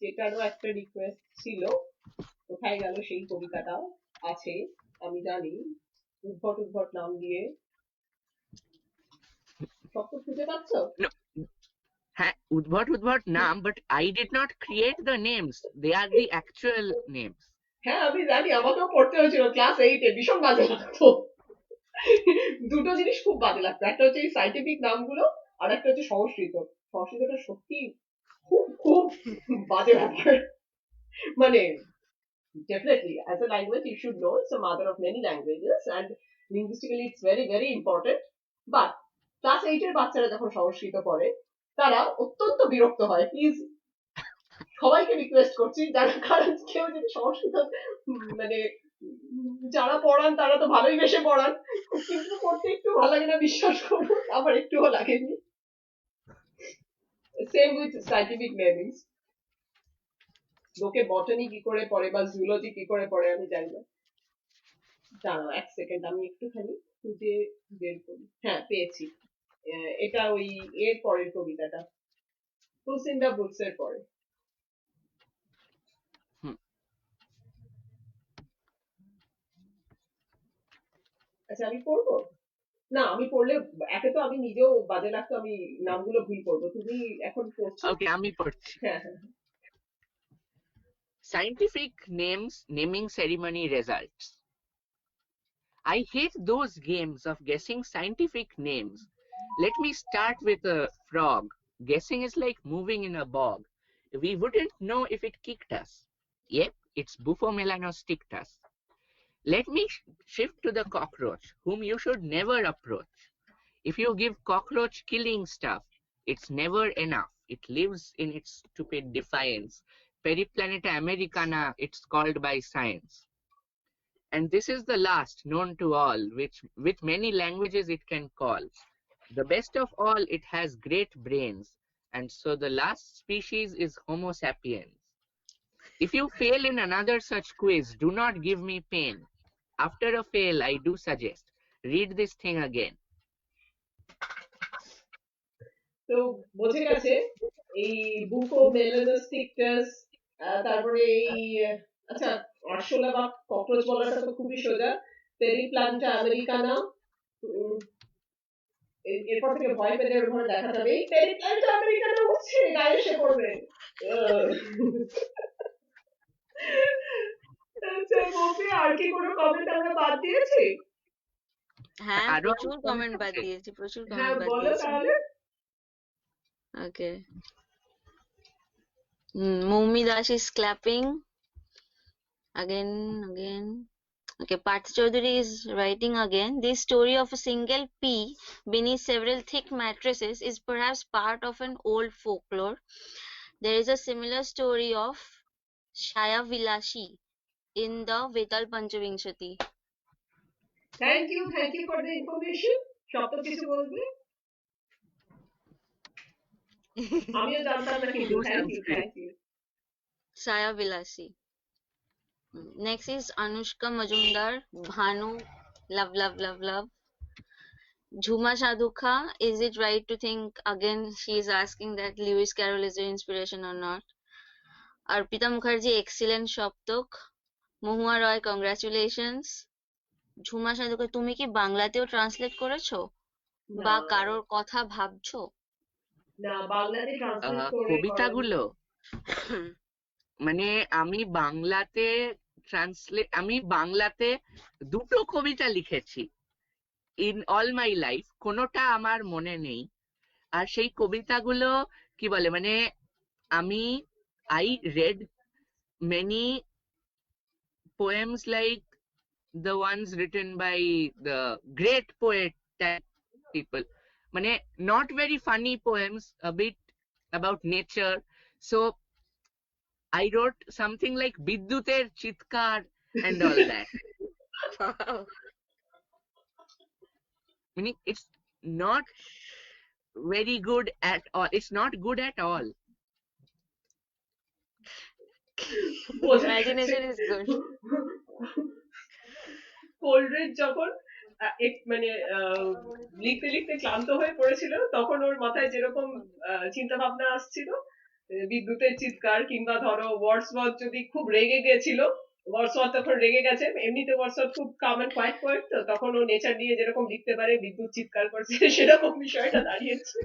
যেটারও একটা রিকোয়েস্ট ছিল। কোথায় গেল সেই কবিতাটা? আছে, আমি জানি, উদ্ভট উদ্ভট নাম দিয়ে। সব তো খুঁজে পাচ্ছ? No, udbhat naam, but I did not create the names. They are the actual names. হ্যাঁ আমি জানি, আমাকেও পড়তে হয়েছিল ক্লাস 8-এ, ভীষণ বাজে লাগতো। দুটো জিনিস খুব বাজে লাগতো, একটা হচ্ছে এই সায়েন্টিফিক নামগুলো, আর একটা হচ্ছে সংস্কৃত। সংস্কৃতটা সত্যি খুব খুব বাজে ব্যাপার। মানে definitely as a language you should know it's a mother of many languages and linguistically it's very very important, but class 8-এর বাচ্চারা যখন সংস্কৃত পড়ে তারা অত্যন্ত বিরক্ত হয়। প্লিজ সবাইকে রিকোয়েস্ট করছি, যারা কারণ কেউ যদি সংস্কৃত মানে যারা পড়ান তারা তো ভালোই বেশে পড়ান, কিন্তু পড়তে একটু ভালো লাগে না, বিশ্বাস করুন, আমার একটুও লাগেনি। Same with scientific namings. লোকে বটানি কি করে পড়ে বা জুলজি কি করে পড়ে আমি জানি না। দাঁড়াও এক সেকেন্ড, আমি একটুখানি খুঁজে বের করি। হ্যাঁ পেয়েছি, এটা ওই এর পরের কবিতাটা, তুলসিন্দা বুকসের পরে। আচ্ছা আমি পড়বো? না আমি পড়লে একে তো আমি নিজেও বাজে লাগতো, আমি নামগুলো ভুল করবো। তুমি এখন পড়ছো? Okay, আমি পড়ছি। হ্যাঁ হ্যাঁ। Scientific names naming ceremony results. I hate those games of guessing scientific names. Let me start with a frog. Guessing is like moving in a bog. We wouldn't know if it kicked us. Yep, it's Buphomelanus. Let me shift to the cockroach, whom you should never approach. If you give cockroach killing stuff, it's never enough. It lives in its stupid defiance. Periplaneta americana, it's called by science. And this is the last known to all, which with many languages it can call. The best of all, it has great brains, and so the last species is Homo sapiens. If you fail in another such quiz, do not give me pain. After a fail, I do suggest, read this thing again. তো বোঝে গেছে এই বুকো মেলানোস্টিকটাস, তারপরে এই আচ্ছা আরশোলা বা cockroach বলাটা তো খুবই সোজা, পেরিপ্লান্টা আমেরিকানা। এরপর থেকে ভয় পেলে ওখানে দেখা যাবে এই পেরিপ্লান্টা আমেরিকানা উঠছে, গায়ে এসে পড়বে। আচ্ছা বলতে আর কি কোনো কমেন্ট আমরা বাদ দিয়েছি? হ্যাঁ আরো প্রচুর comment কমেন্ট বাদ আছে। দিয়েছি, প্রচুর হ্যাঁ কমেন্ট বাদ বলো দিয়েছি। তাহলে। Okay. Momi Dash is clapping again. Okay, Parth Chaudhary is writing again. This story of a single pea beneath several thick mattresses is perhaps part of an old folklore. There is a similar story of Shaya Vilashi in the Vetal Panchavinshati. Thank you for the information. সব তো কিছু বলবে, আমিও জানতাম না কিন্তু। Thank you. Shaya Vilashi. Next is Anushka Majumdar, Bhanu, love. Jhuma Shadukha, is it right to think, again she is asking that Lewis Carroll is your inspiration or not? Arpita Mukherjee, excellent Saptak. Mahua Roy, congratulations. Jhuma Sadhuka, তুমি কি বাংলাতেও translate করেছো বা না কারোর কথা ভাবছো? না, বাংলাতে ট্রান্সলেট করে করানো। কবিতাগুলো মানে আমি বাংলাতে দুটো কবিতা লিখেছি ইন অল মাই লাইফ, কোনোটা আমার মনে নেই। আর সেই কবিতাগুলো কি বলে মানে আমি I red many poems like the ones written by the great poet type people. Mane not very funny poems, a bit about nature. So I wrote something like Bidduter Chitkar and all that. Meaning it's not very good at all. It's not good at all. বোঝা গেছে। Imagination is good. কোলরিড যখন মানে লিখতে লিখতে ক্লান্ত হয়ে পড়েছিল, তখন ওর মাথায় যেরকম চিন্তা ভাবনা আসছিল, বিদ্যুতের চিৎকার, কিংবা ধরো ওয়ার্ডসওয়ার্থ যদি খুব রেগে গেছিল, ওয়ার্ডসওয়ার্থ তখন রেগে গেছে, এমনিতে ওয়ার্ডসওয়ার্থ খুব কাম এন্ড কোয়াইট পোয়েট, তো তখন ও নেচার নিয়ে যেরকম লিখতে পারে, বিদ্যুৎ চিৎকার করছে, সেরকম বিষয়টা দাঁড়িয়েছে।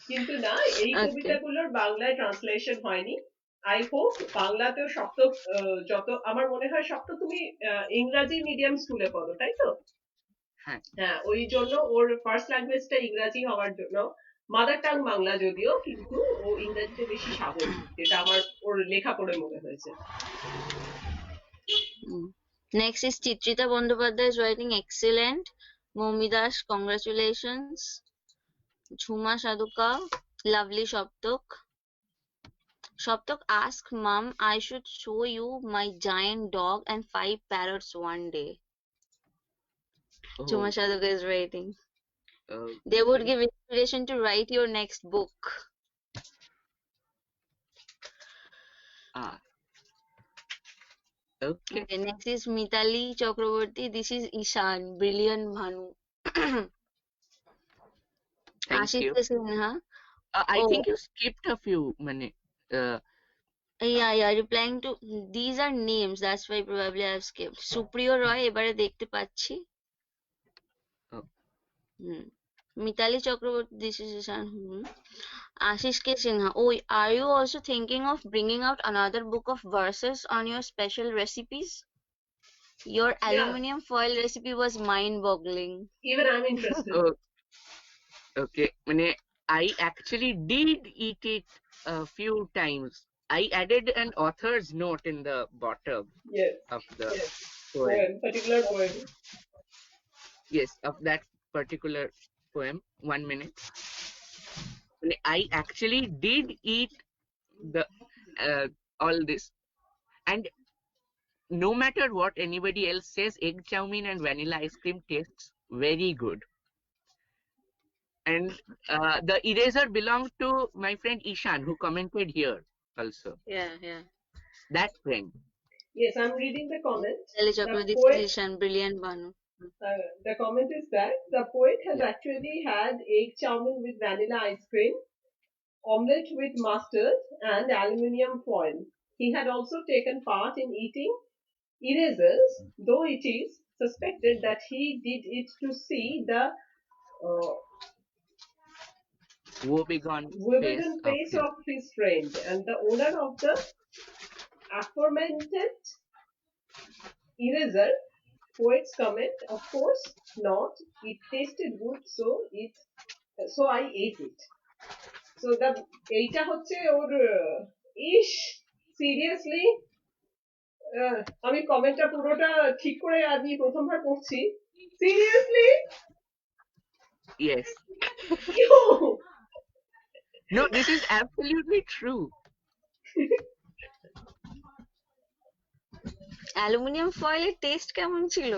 কিন্তু না, এই Okay. কবিতাগুলোর বাংলায় ট্রান্সলেশন হয়নি। আই হোপ বাংলাতেও সপ্তক, যত আমার মনে হয় সপ্তক তুমি ইংরাজি মিডিয়াম স্কুলে পড়ো, তাই তো? হ্যাঁ। হ্যাঁ, ওই জন্য ওর ফার্স্ট ল্যাঙ্গুয়েজটা ইংরাজি হওয়ার জন্য, মাদার টাং বাংলা যদিও, কিন্তু ও ইংরেজিতে বেশি সাহস, যেটা আমার ওর লেখা পড়ে মনে হয়েছে। Next is Chitrita Bandyopadhyay is writing excellent. Momi Das, congratulations. Jhuma Saduka, lovely Shoptok. Shoptok asked Mom, I should show you my giant dog and 5 parrots one day. Jhuma Saduka is writing. They would give inspiration to write your next book. Okay. Okay, next is Mitali Chakraborty. This is Ishan, brilliant Bhanu. Thank Ashish you. Sinha. I Oh. think you skipped a few. Yeah, replying to these are names, that's why probably I've skipped. Supriyo Roy এবারে দেখতে পাচ্ছি। Mitali Chakraborty, this is Ishan. Ashish K. Sinha. Oh, are you also thinking of bringing out another book of verses on your special recipes? Your aluminum foil recipe was mind-boggling. Even I'm interested. Okay, I actually did eat it a few times. I added an author's note in the bottom of the poem. Particular poem. Yes, of that particular poem. 1 minute. I actually did eat the all this, and no matter what anybody else says, egg chow mein and vanilla ice cream tastes very good. And the eraser belonged to my friend Ishan, who commented here also. Yeah. That friend. Yes, I'm reading the comment. This is Ishan, brilliant Bhanu. The comment is that the poet has actually had egg chow mein with vanilla ice cream, omelette with mustard, and aluminium foil. He had also taken part in eating erasers, though it is suspected that he did it to see the woebegone face of his friend, and the owner of the aforementioned eraser. Poet's comment, of course not. It tasted good, so I ate it. So the এইটা হচ্ছে ওর ইশ seriously, আমি কমেন্টটা পুরোটা ঠিক করে আমি প্রথমবার পড়ছি। Seriously? Yes. No, this is absolutely true. Aluminium ফয়েলের টেস্ট কেমন ছিল?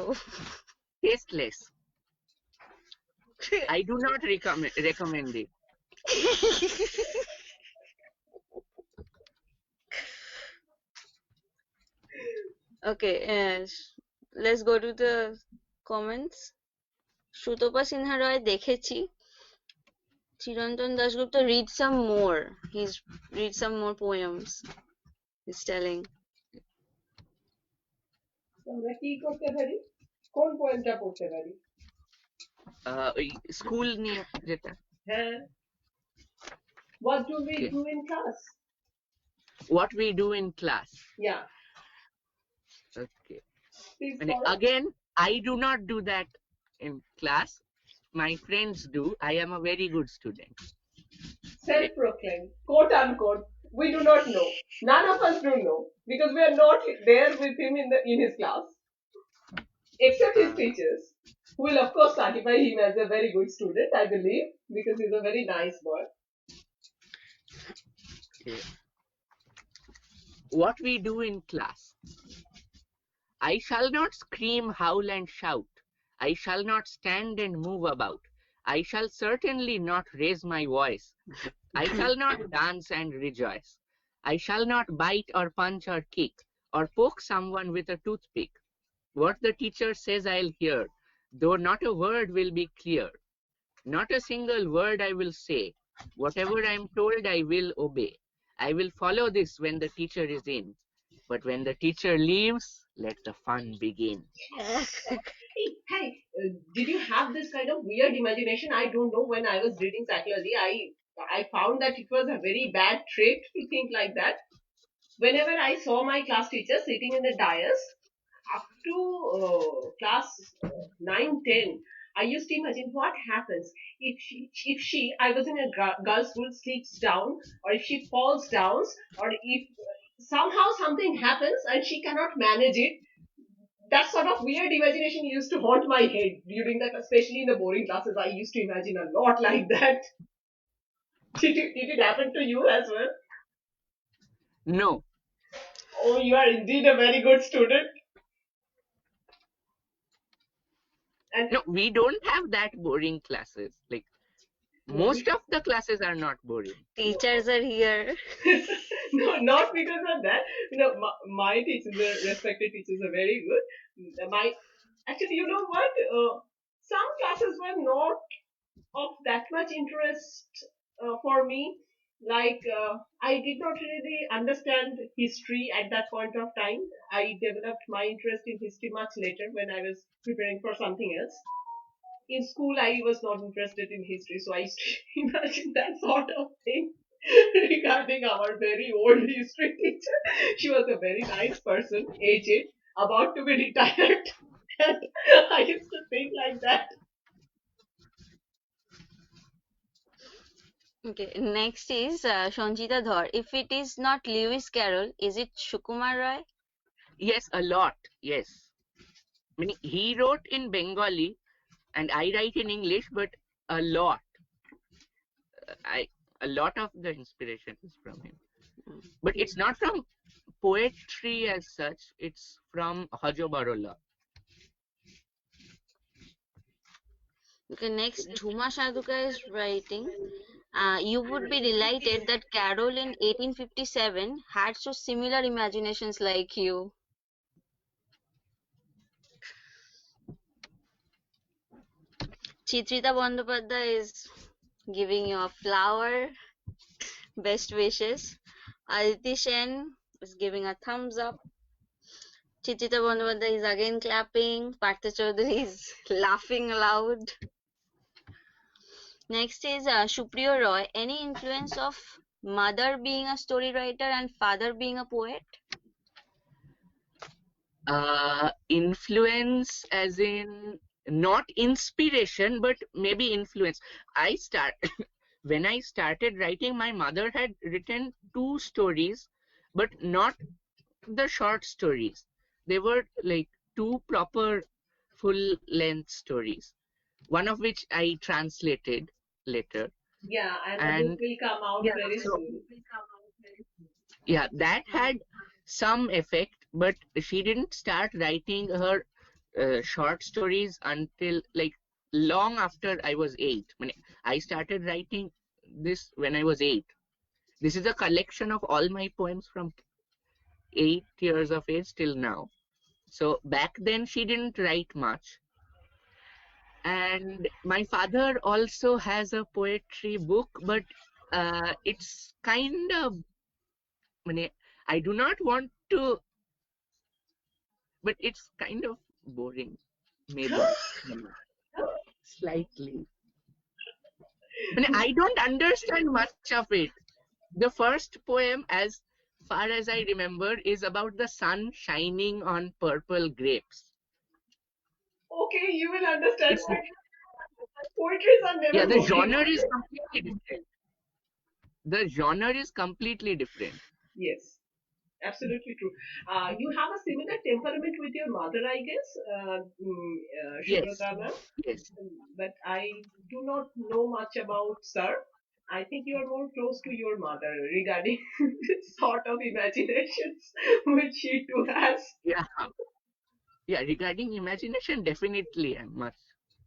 Tasteless. I do not recommend it. Okay, let's go to the comments. Sutapa Sinha রয় দেখেছি, Chirantan Dasgupta, read some more. Read some more poems. He's telling. আমরা কি করতে পারি? কোন পোয়েমটা পড়তে পারি? ওই স্কুল নিয়ে যেটা। হ্যাঁ। What do we Okay. do in class? What we do in class. Yeah. Okay. Please And follow. again, I do not do that in class. My friends do. I am a very good student. Self-proclaimed, quote unquote. We do not know. None of us do know because we are not there with him in his class, except his teachers, who will of course certify him as a very good student, I believe, because he's a very nice boy. Okay. What we do in class. I shall not scream, howl, and shout. I shall not stand and move about. I shall certainly not raise my voice. I shall not dance and rejoice. I shall not bite or punch or kick or poke someone with a toothpick. What the teacher says I'll hear, though not a word will be clear. Not a single word I will say. Whatever I am told, I will obey. I will follow this when the teacher is in. But when the teacher leaves, let the fun begin. Hey, did you have this kind of weird imagination? I don't know. When I was reading psychology, I found that it was a very bad trait to think like that. Whenever I saw my class teacher sitting in the dais, up to class 9, 10, I used to imagine what happens if she, I was in a girls' school, sleeps down, or if she falls down, or if somehow something happens and she cannot manage it. That sort of weird imagination used to haunt my head during that, especially in the boring classes. I used to imagine a lot like that. Did it happen to you as well? No. Oh, you are indeed a very good student. And No, we don't have that boring classes. Like, most of the classes are not boring. Teachers are here. no, not because of that. My teachers, the respected teachers, are very good. Actually, you know what? Some classes were not of that much interest for me. Like, I did not really understand history at that point of time. I developed my interest in history much later when I was preparing for something else. In school, I was not interested in history, so I used to imagine that sort of thing regarding our very old history teacher. She was a very nice person, aged, about to be retired. And I used to think like that. Okay, next is Sanjita Dhar. If it is not Lewis Carroll, is it Sukumar Roy? Yes, a lot. Yes. I mean, he wrote in Bengali and I write in English, but a lot. A lot of the inspiration is from him. But it's not from poetry as such, it's from Hajo Barola. Okay, next Jhuma Saduka is writing. You would be delighted that Carol in 1857 had so similar imaginations like you. Chitrita Bandyopadhyay is giving you a flower. Best wishes. Aditi Sen is giving a thumbs up. Chitrita Bandyopadhyay is again clapping. Partha Chaudhary is laughing aloud. Next is Supriya Roy. Any influence of mother being a story writer and father being a poet? Influence as in not inspiration, but maybe influence. When I started writing, my mother had written 2 stories, but not the short stories. They were like 2 proper full-length stories. One of which I translated later. Yeah, and the book will come out very soon. Yeah, that had some effect, but she didn't start writing her short stories until like long after I was 8. I started writing this when I was 8. This is a collection of all my poems from 8 years of age till now. So back then she didn't write much. And my father also has a poetry book, but it's kind of, I do not want to, but it's kind of boring, maybe, slightly. I don't understand much of it. The first poem, as far as I remember, is about the sun shining on purple grapes. Okay, you will understand. It's, Poetries are never yeah, the boring. genre is completely different. The genre is completely different. Yes, absolutely true. You have a similar temperament with your mother, I guess, Yes, Subrata ma'am. yes. But I do not know much about sir. I think you are more close to your mother regarding this sort of imaginations which she too has. Yeah, yeah. Regarding imagination, definitely I'm much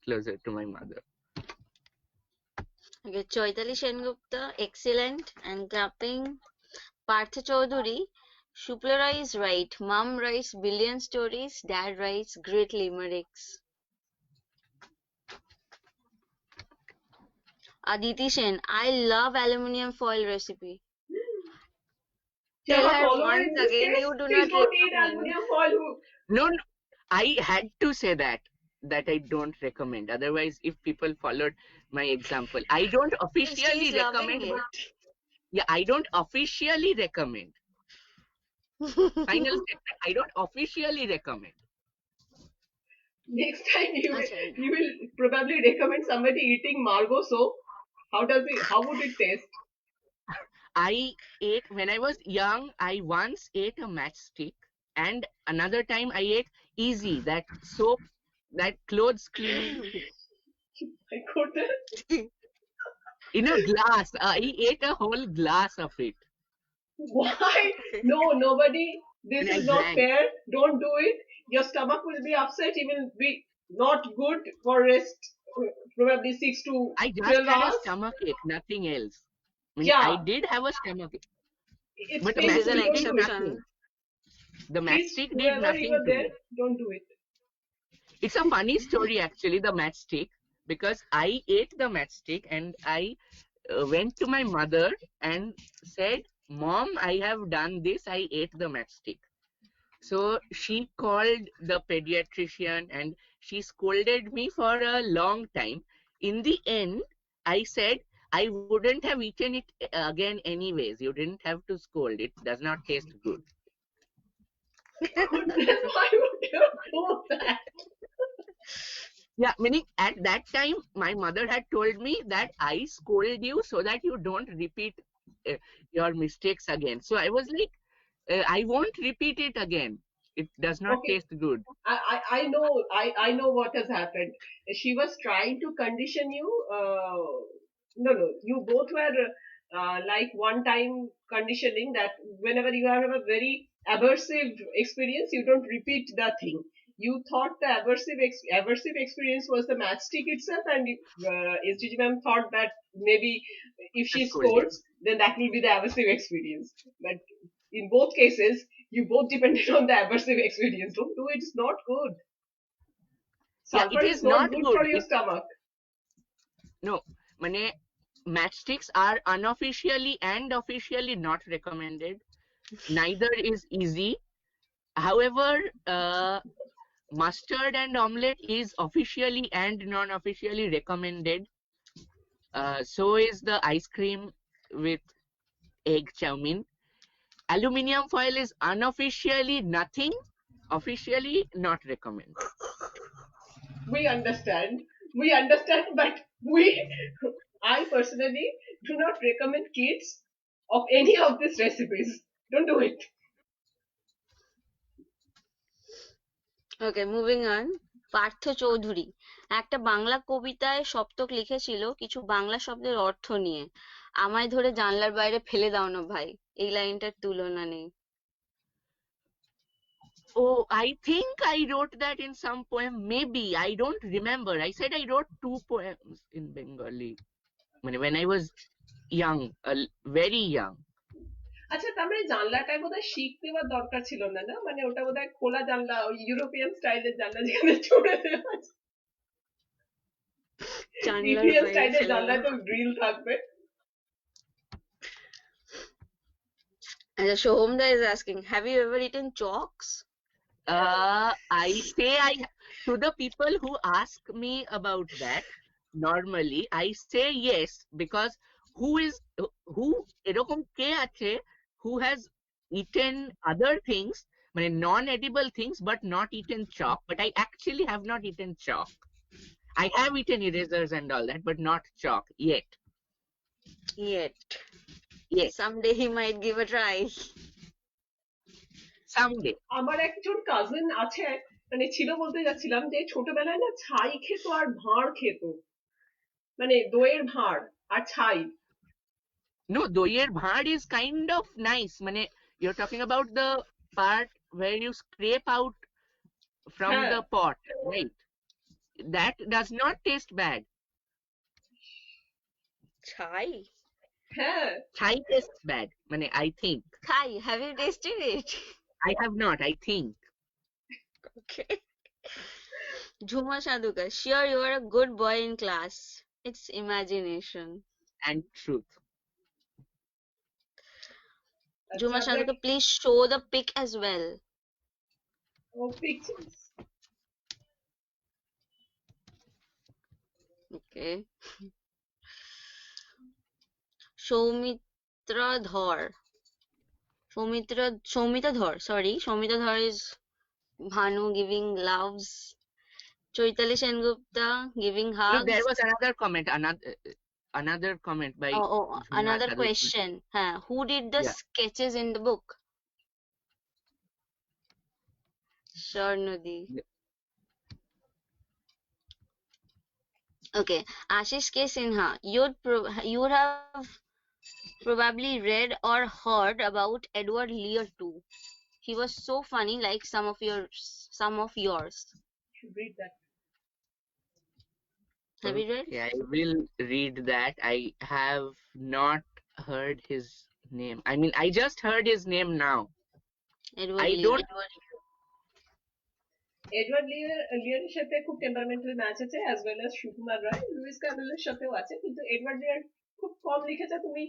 closer to my mother. Okay, Chaitali Sengupta, excellent and clapping. Partha Chaudhuri, Shuplara is right. Mom writes billion stories, dad writes great limericks. Aditi Sen, I love aluminium foil recipe. You Tell have a her follower once in this again case. you do Please not don't eat recommend. aluminum foil. No, no, I had to say that I don't recommend. Otherwise, if people followed my example, I don't officially She's loving recommend, it. but yeah, I don't officially recommend. Final statement. I don't officially recommend. Next time আচ্ছা, you will probably recommend somebody eating Margo soap. How would it taste? I ate when I was young. I once ate a matchstick, and another time I ate Easy, that soap, that clothes cleaning thing, I couldn't. in a glass. I ate a whole glass of it, Why? No, nobody. This and I is not drank. fair. Don't do it. Your stomach will be upset. It will be not good for rest. Probably 6 to I just 12 had a hours. stomach ache, nothing else. I Yeah, did have a stomach ache, it's but the this is painful. an matchstick Don't did do it. nothing. exception. The Please, matchstick did whoever you nothing are to there, me. don't do it. It's a funny story, actually, the matchstick, because I ate the matchstick and I went to my mother and said, Mom, I have done this. I ate the matchstick. So she called the pediatrician and she scolded me for a long time. In the end, I said, I wouldn't have eaten it again anyways. You didn't have to scold. It does not taste good. Goodness, why would you do that? Yeah, meaning at that time, my mother had told me that I scold you so that you don't repeat uh, your mistakes again. So I was like, I won't repeat it again. It does not Okay, taste good. I know what has happened. She was trying to condition you. No, you both were like one time conditioning that whenever you have a very aversive experience, you don't repeat the thing. You thought the aversive experience was the matchstick itself, and SGG ma'am thought that maybe if The she scolding. scolds, then that will be the aversive experience. But in both cases, you both depended on the aversive experience. Don't do it. It's not good. Yeah, Sulfur it is is not not good good. for your stomach. No, mane, matchsticks are unofficially and officially not recommended. Neither is easy. However, mustard and omelette is officially and non-officially recommended. So is the ice cream with egg chow mein. Aluminium foil is unofficially nothing, officially not recommended. We understand. We understand, but I personally do not recommend kids of any of these recipes. Don't do it. Okay, moving on. Partha Chowdhury, একটা বাংলা কবিতায় সপ্তক লিখেছিল কিছু বাংলা শব্দের অর্থ নিয়ে, আমায় ধরে জানলার বাইরে ফেলে দাও না ভাই, এই লাইনটার তুলনা নেই। Oh, I think I wrote that in some poem. Maybe. I don't remember. I said I wrote 2 poems in Bengali when I was young, very young. আচ্ছা, তার মানে জানলাটায় বোধহয় শিক দেওয়ার দরকার ছিল না, না মানে ওটা বোধহয় খোলা জানলা, ওই ইউরোপিয়ান স্টাইলের জানলা যেখানে ছুড়ে দেওয়া আছে। Chandler ইথিএল Bell স্টাইলে film. জানলায় তো গ্রিল থাকবে। And Shohomda is asking, have you ever eaten chalks? I say to the people who ask me about that, normally I say yes, because who এরকম কে আছে who has eaten other things, মানে non-edible things, but not eaten chalk. But I actually have not eaten chalk. I have eaten erasers and all that, but not chalk yet. Yet. Yes, Someday he might give a try. someday. আমার একজন cousin আছে, মানে ছিল বলতে যাচ্ছিলাম, যে ছোটবেলায় না ছাই খেত আর ভাঁড় খেত, মানে দইয়ের ভাঁড় আর ছাই। No, দইয়ের ভাঁড় is kind of nice. মানে you're talking about the part where you scrape out from হ্যাঁ the pot, right? That does not taste bad. Chai? হ্যাঁ Chai tastes bad. মানে I think. Chai, have you tasted it? I have not, I think. Okay. Jhuma Shaduka, sure you are a good boy in class. It's imagination. And truth. Jhuma আচ্ছা, Shaduka, please show the pic as well. ও pictures. Okay. Soumitra Dhar. Soumita Dhar, sorry. Soumita Dhar is Bhanu giving loves. Chaitali Sengupta giving Look, hugs. there was another comment by Jhuma Another Shaduka. question. Who did the Yeah. sketches in the book? Sure, Nadi. Yeah. Okay, Ashish K. Sinha, you'd have probably read or heard about Edward Lear too. He was so funny, like some of yours. should read that. Have you read? Okay, I will read that. I have not heard his name. I mean, I just heard his name now. Edward I Lear. don't. Edward লিয়ারের সাথে খুব temperamental match আছে, as well as Sukumar Ray. Lewis ক্যারলের সাথেও আছে, কিন্তু Edward লিয়ার খুব কম লিখেছে, তুমি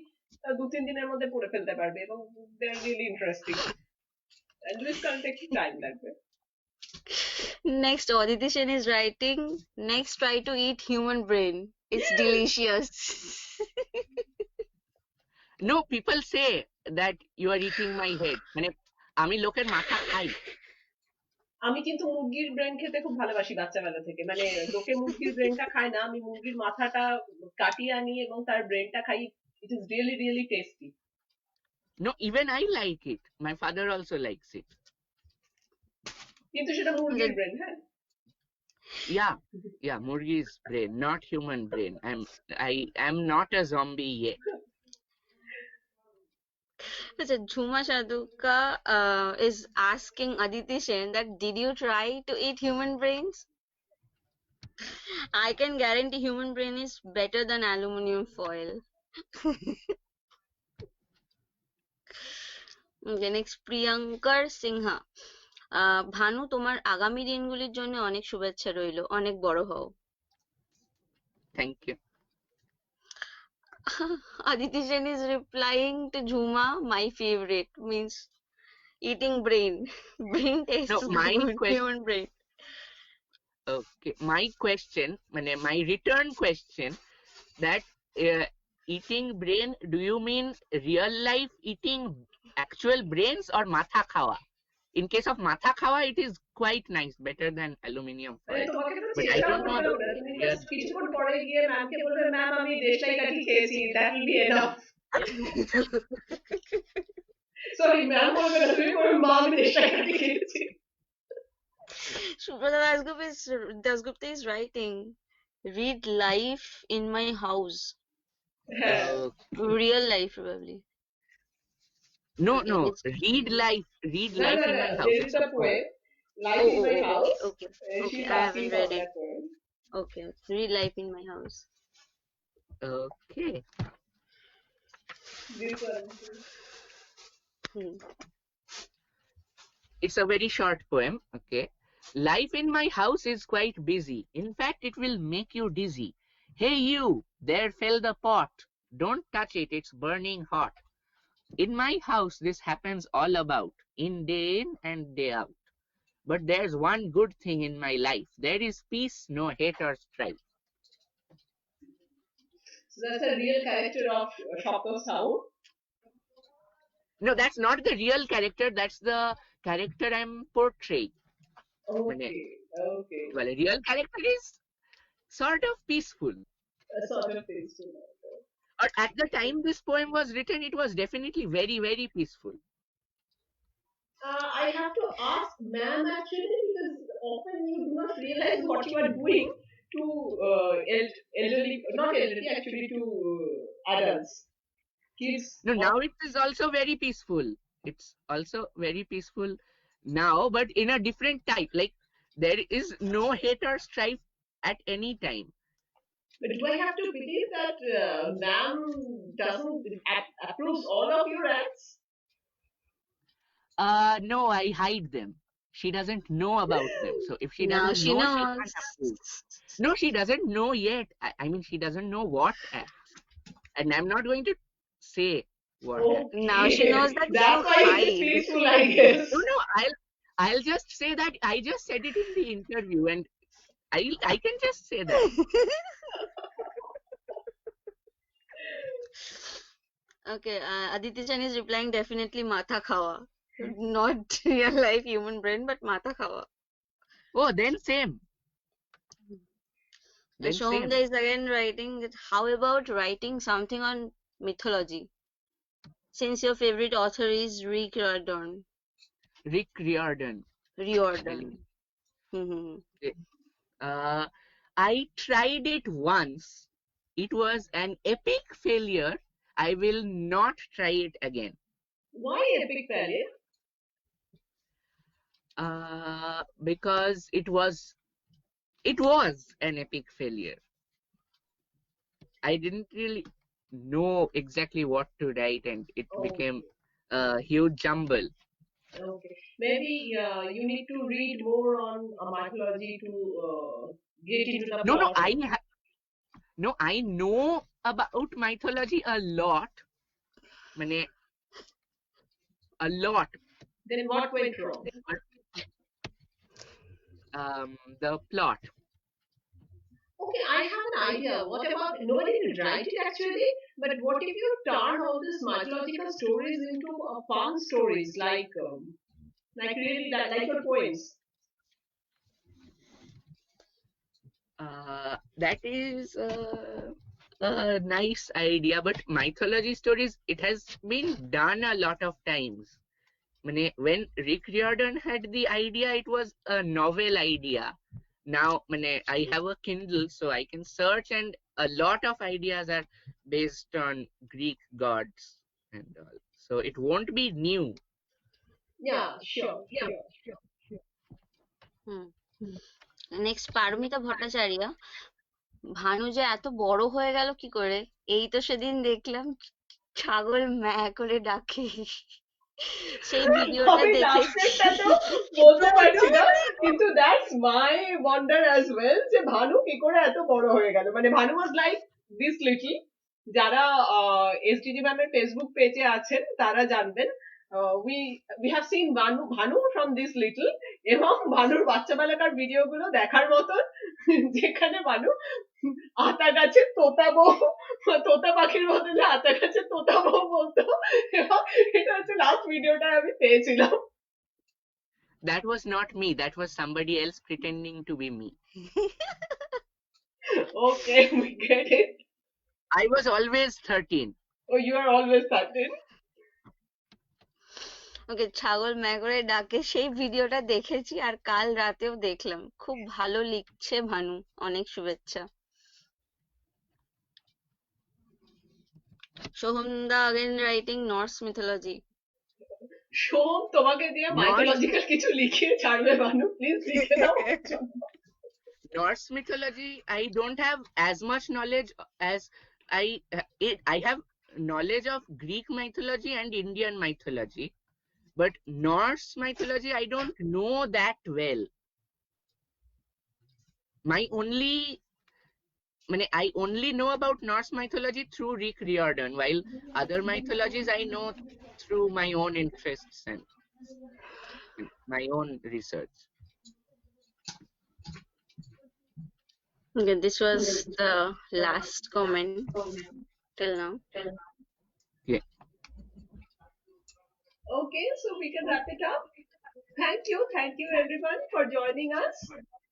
2-3 দিনের মধ্যে পড়ে ফেলতে পারবে, এবং দে আর রিয়েলি ইন্টারেস্টিং। লুইস ক্যারলটা একটু টাইম লাগবে। Next, Aditi Sen is writing. Next, try to eat human brain. It's delicious. No, people say that you are eating my head. মানে আমি লোকের মাথা খাই। আমি কিন্তু মুরগির ব্রেন খেতে খুব ভালোবাসি বাচ্চাবেলা থেকে, মানে লোকে মুরগির ব্রেনটা খায় না, আমি মুরগির মাথাটা কাটিয়ে আনি এবং তার ব্রেনটা খাই। It is really really tasty. No, even I like it. My father also likes it. কিন্তু সেটা মুরগির ব্রেন। হ্যাঁ Yeah, Murgi's brain, not human brain. I am not a zombie yet. Jhuma Shaduka is asking Aditi Sen that did you try to eat human brains? I can guarantee human brain is better than aluminium foil. Okay, next Priyankar Singha. Bhanu, তোমার আগামী দিনগুলির জন্য অনেক শুভেচ্ছা রইল, অনেক বড় হও। Thank you. Aditi Sen is replying to Jhuma, my favorite, means eating brain. Brain tastes my good, question- human brain. Okay, my question, my return question, that eating brain, do you mean real life eating actual brains or matha khawa? In case of matha khawa, it is quite nice, better than aluminium foil. But I don't know. কিছুক্ষণ পরে গিয়ে ম্যামকে বলবে, ma'am আমি দেশলাই কাঠি খেয়েছি, that will be enough. Sorry, ma'am বলবে না, তুমি বলবে মা আমি দেশলাই কাঠি খেয়েছি। Subrata Dasgupta is writing, read life in my house. হ্যাঁ Real life, probably. No, It's- read life না in না my না, house. there is a poem, Life in My House. Okay. She's I asking haven't for read that it. poem. Okay, read life in my house. Okay. This one. It's a very short poem. Okay. Life in my house is quite busy. In fact, it will make you dizzy. Hey you, there fell the pot. Don't touch it, it's burning hot. In my house, this happens all about, in day in and day out. But there's one good thing in my life. There is peace, no hate or strife. So that's a real character of Shopto Sao. No, that's not the real character. That's the character I'm portraying. Okay, okay. Well, a real character is sort of peaceful. A sort of taste. Or at the time this poem was written, it was definitely very, very peaceful. I have to ask, ma'am, actually, because often you do not realize what you are doing to elderly, not elderly, actually to adults, kids. No, now it is also very peaceful. It's also very peaceful now, but in a different type. Like there is no hate or strife at any time. But do I have to believe that ma'am doesn't approves all of your acts? No, I hide them. She doesn't know about them. So if she Now doesn't she know, she knows. can't approve. No, she doesn't know yet. I mean, she doesn't know what acts. And I'm not going to say what acts. Now she knows that That's you why hide. it is peaceful, I guess. No, I'll just say that I just said it in the interview, and I can just say that. Okay, Aditi Chan is replying definitely Matha Khawa. Not real life human brain, but Matha Khawa. Oh, then same. Then And same. Shoham is again writing that how about writing something on mythology? Since your favorite author is Rick Riordan. Rick Riordan. Riordan. Mhm. I tried it once. It was an epic failure. I will not try it again. Why epic failure? Because it was an epic failure. I didn't really know exactly what to write, and it became a huge jumble. Okay, maybe you need to read more on mythology to get into the No, plot. I know about mythology a lot. Mane, a lot. Then what went wrong? The plot. Okay, I have an idea. What about nobody will write it actually, but what if you turn all these mythological stories into fun stories like really like your poems? That is a nice idea, but mythology stories, it has been done a lot of times. When Rick Riordan had the idea, it was a novel idea. Now I have a Kindle, so I can search, and a lot of ideas are based on Greek gods and all. So it won't be new. Yeah, sure. Next Paramita Bhattacharya Bhanu যে এত বড় হয়ে গেল কি করে? এই তো সেদিন দেখলাম ছাগল ম্যা করে ডাকে। সেই ভিডিওটা আমি দেখে লাস্টেরটা তো বলতে পারছি না, কিন্তু that's my wonder as well যে ভানু কি করে এত বড় হয়ে গেল। মানে Bhanu was like this little. যারা এসডিজি ম্যামের ফেসবুক পেজে আছেন তারা জানবেন। we have seen Bhanu from this little, এবং ভানুর বাচ্চা বেলাকার ভিডিওগুলো দেখার মতন, যেখানে ভানু আতা গাছের তোতা পাখির বদলে আতা গাছের তোতা বউ বলতো, এবং এটা হচ্ছে লাস্ট ভিডিওটা আমি পেয়েছিলাম। That was not me. That was somebody else pretending to be me. Okay, we get it. I was always 13. Oh, you are always 13. ওকে, ছাগল ম্যা করে ডাকে সেই ভিডিওটা দেখেছি আর কাল রাতেও দেখলাম। খুব ভালো লিখছে ভানু, অনেক শুভেচ্ছা। সোহমদা again writing Norse mythology. সোম তোমাকে দিয়ে মাইথোলজিক্যাল কিছু লিখিয়ে ছাড়বে ভানু, প্লিজ লিখে দাও। Norse mythology, I don't have as much knowledge as I have knowledge of Greek mythology and Indian mythology, but Norse mythology I don't know that well. My only I only know about Norse mythology through Rick Riordan, while other mythologies I know through my own interests and my own research. Okay, this was the last comment till now. Yeah. Okay, so we can wrap it up. Thank you everyone for joining us.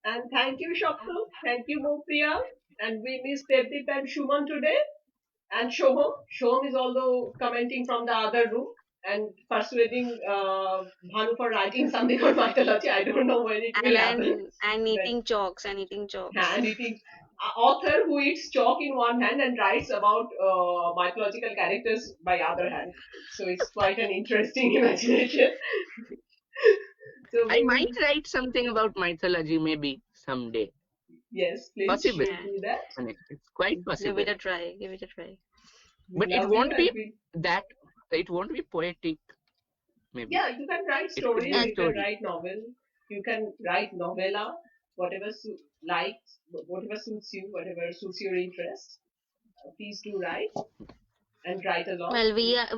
And thank you, Shopto. Thank you, Mopriya. And we miss Devdip and Shuman today. And Shoham. Shoham is also commenting from the other room and persuading Bhanu for writing something on mythology. I don't know when it will happen. And But- eating chalks and eating chalks. and eating author who eats chalk in one hand and writes about mythological characters by other hand. So it's quite an interesting imagination. So I we might write something about mythology maybe someday. yes, please Possible. do that. It's quite Give possible. it a try. Give it a try. We But it love you won't and be we- that. It won't be poetic. Maybe. Yeah, you can write It could stories, be a you can story. write novel, you can write novella, whatever whatever suits you, whatever suits your interest. Please do write and write a lot. Well,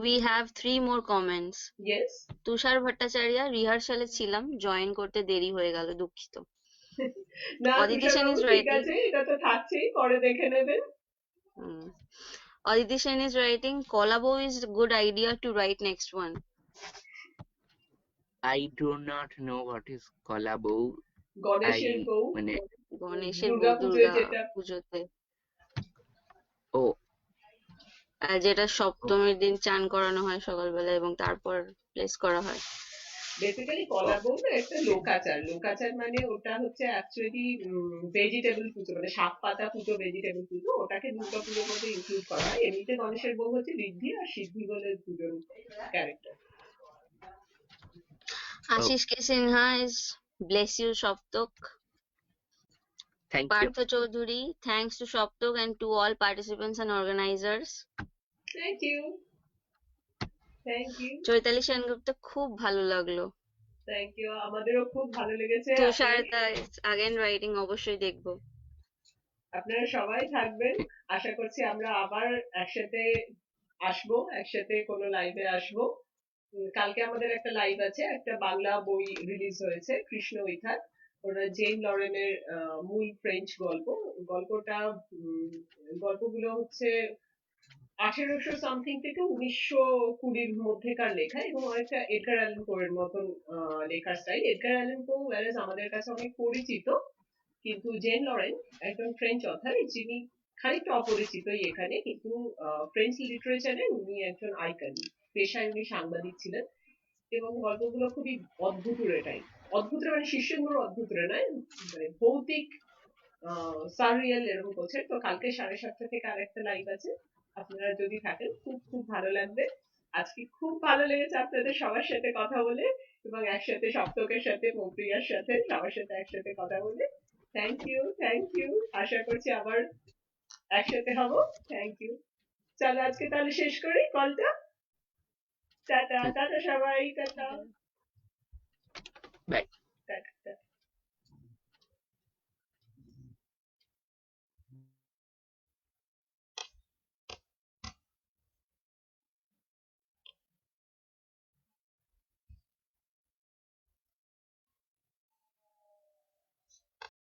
we have 3 more comments. Yes. তুষার ভট্টাচার্য রিহার্সালে ছিলাম join করতে দেরি হয়ে গেল দুঃখিত না Aditi Sen তুষারবাবু, is ঠিক writing আছে, এটা তো থাকছেই, পরে দেখে নেবেন। Aditi Sen is writing collabo is a good idea to write next one. I do not know what is collabo. গণেশের বউ, গণেশের বউ দুর্গাপুজোয় দুর্গা যেটা পুজোতে Oh, আর যেটা সপ্তমীর দিন চান করানো হয় সকালবেলা এবং তারপর প্লেস করা হয় বেসিক্যালি কলাবো না একটা লোকাচার। লোকাচার মানে ওটা হচ্ছে অ্যাকচুয়ালি ভেজিটেবল পুজো, মানে শাক পাতা পুজো, ভেজিটেবল পুজো, ওটাকে দুর্গা পুজোর মধ্যে ইনক্লুড করা হয়। এমনিতে গণেশের বউ হচ্ছে ঋদ্ধি আর সিদ্ধি বলে দুজন character. Ashis K Sinha is bless you Saptak thank you. Partha Chowdhury thanks to Saptak and to all participants and organizers. Thank you, thank you, Chaitali Sengupta খুব ভালো লাগলো থ্যাংক ইউ। আমাদেরও খুব ভালো লেগেছে। তুষার again writing অবশ্যই দেখবো আপনারা সবাই থাকবেন, আশা করছি আমরা আবার একসাথে আসবো, একসাথে কোনো লাইভে আসবো। কালকে আমাদের একটা লাইভ আছে, একটা বাংলা বই রিলিজ হয়েছে কৃষ্ণ ইথার, ওটা জেন লরেনের মূল ফ্রেঞ্চ গল্প। গল্পটা গল্পগুলো হচ্ছে 1800 সামথিং থেকে 1920 মধ্যেকার লেখা এবং অনেকটা এডগার অ্যালান পোর এর মতন লেখার স্টাইল। এডগার অ্যালান পো আমাদের কাছে অনেক পরিচিত, কিন্তু জেন লরেন একজন ফ্রেঞ্চ অথার, যিনি খানিকটা অপরিচিতই এখানে, কিন্তু ফ্রেঞ্চ লিটারেচারে উনি একজন আইকন। পেশায় উনি সাংবাদিক ছিলেন এবং গল্পগুলো খুবই অদ্ভুত টাইপ। অদ্ভুত মানে শীর্ষেন্দুর অদ্ভুত নয়, মানে ভৌতিক সাররিয়াল এরকম করছে। তো কালকে 7:30 থেকে আরেকটা লাইভ আছে, আপনারা যদি থাকেন খুব খুব ভালো লাগবে। আজকে খুব ভালো লেগেছে আপনাদের সবার সাথে কথা বলে এবং একসাথে সপ্তকের সাথে, মৌপ্রিয়ার সাথে, সবার সাথে একসাথে কথা বলে। Thank you, thank you. আশা করছি আবার একসাথে হব। Thank you. চলো আজকে তাহলে শেষ করি কলটা। টাটা, টাটা সবাই, টাটা। Bye. টাটা।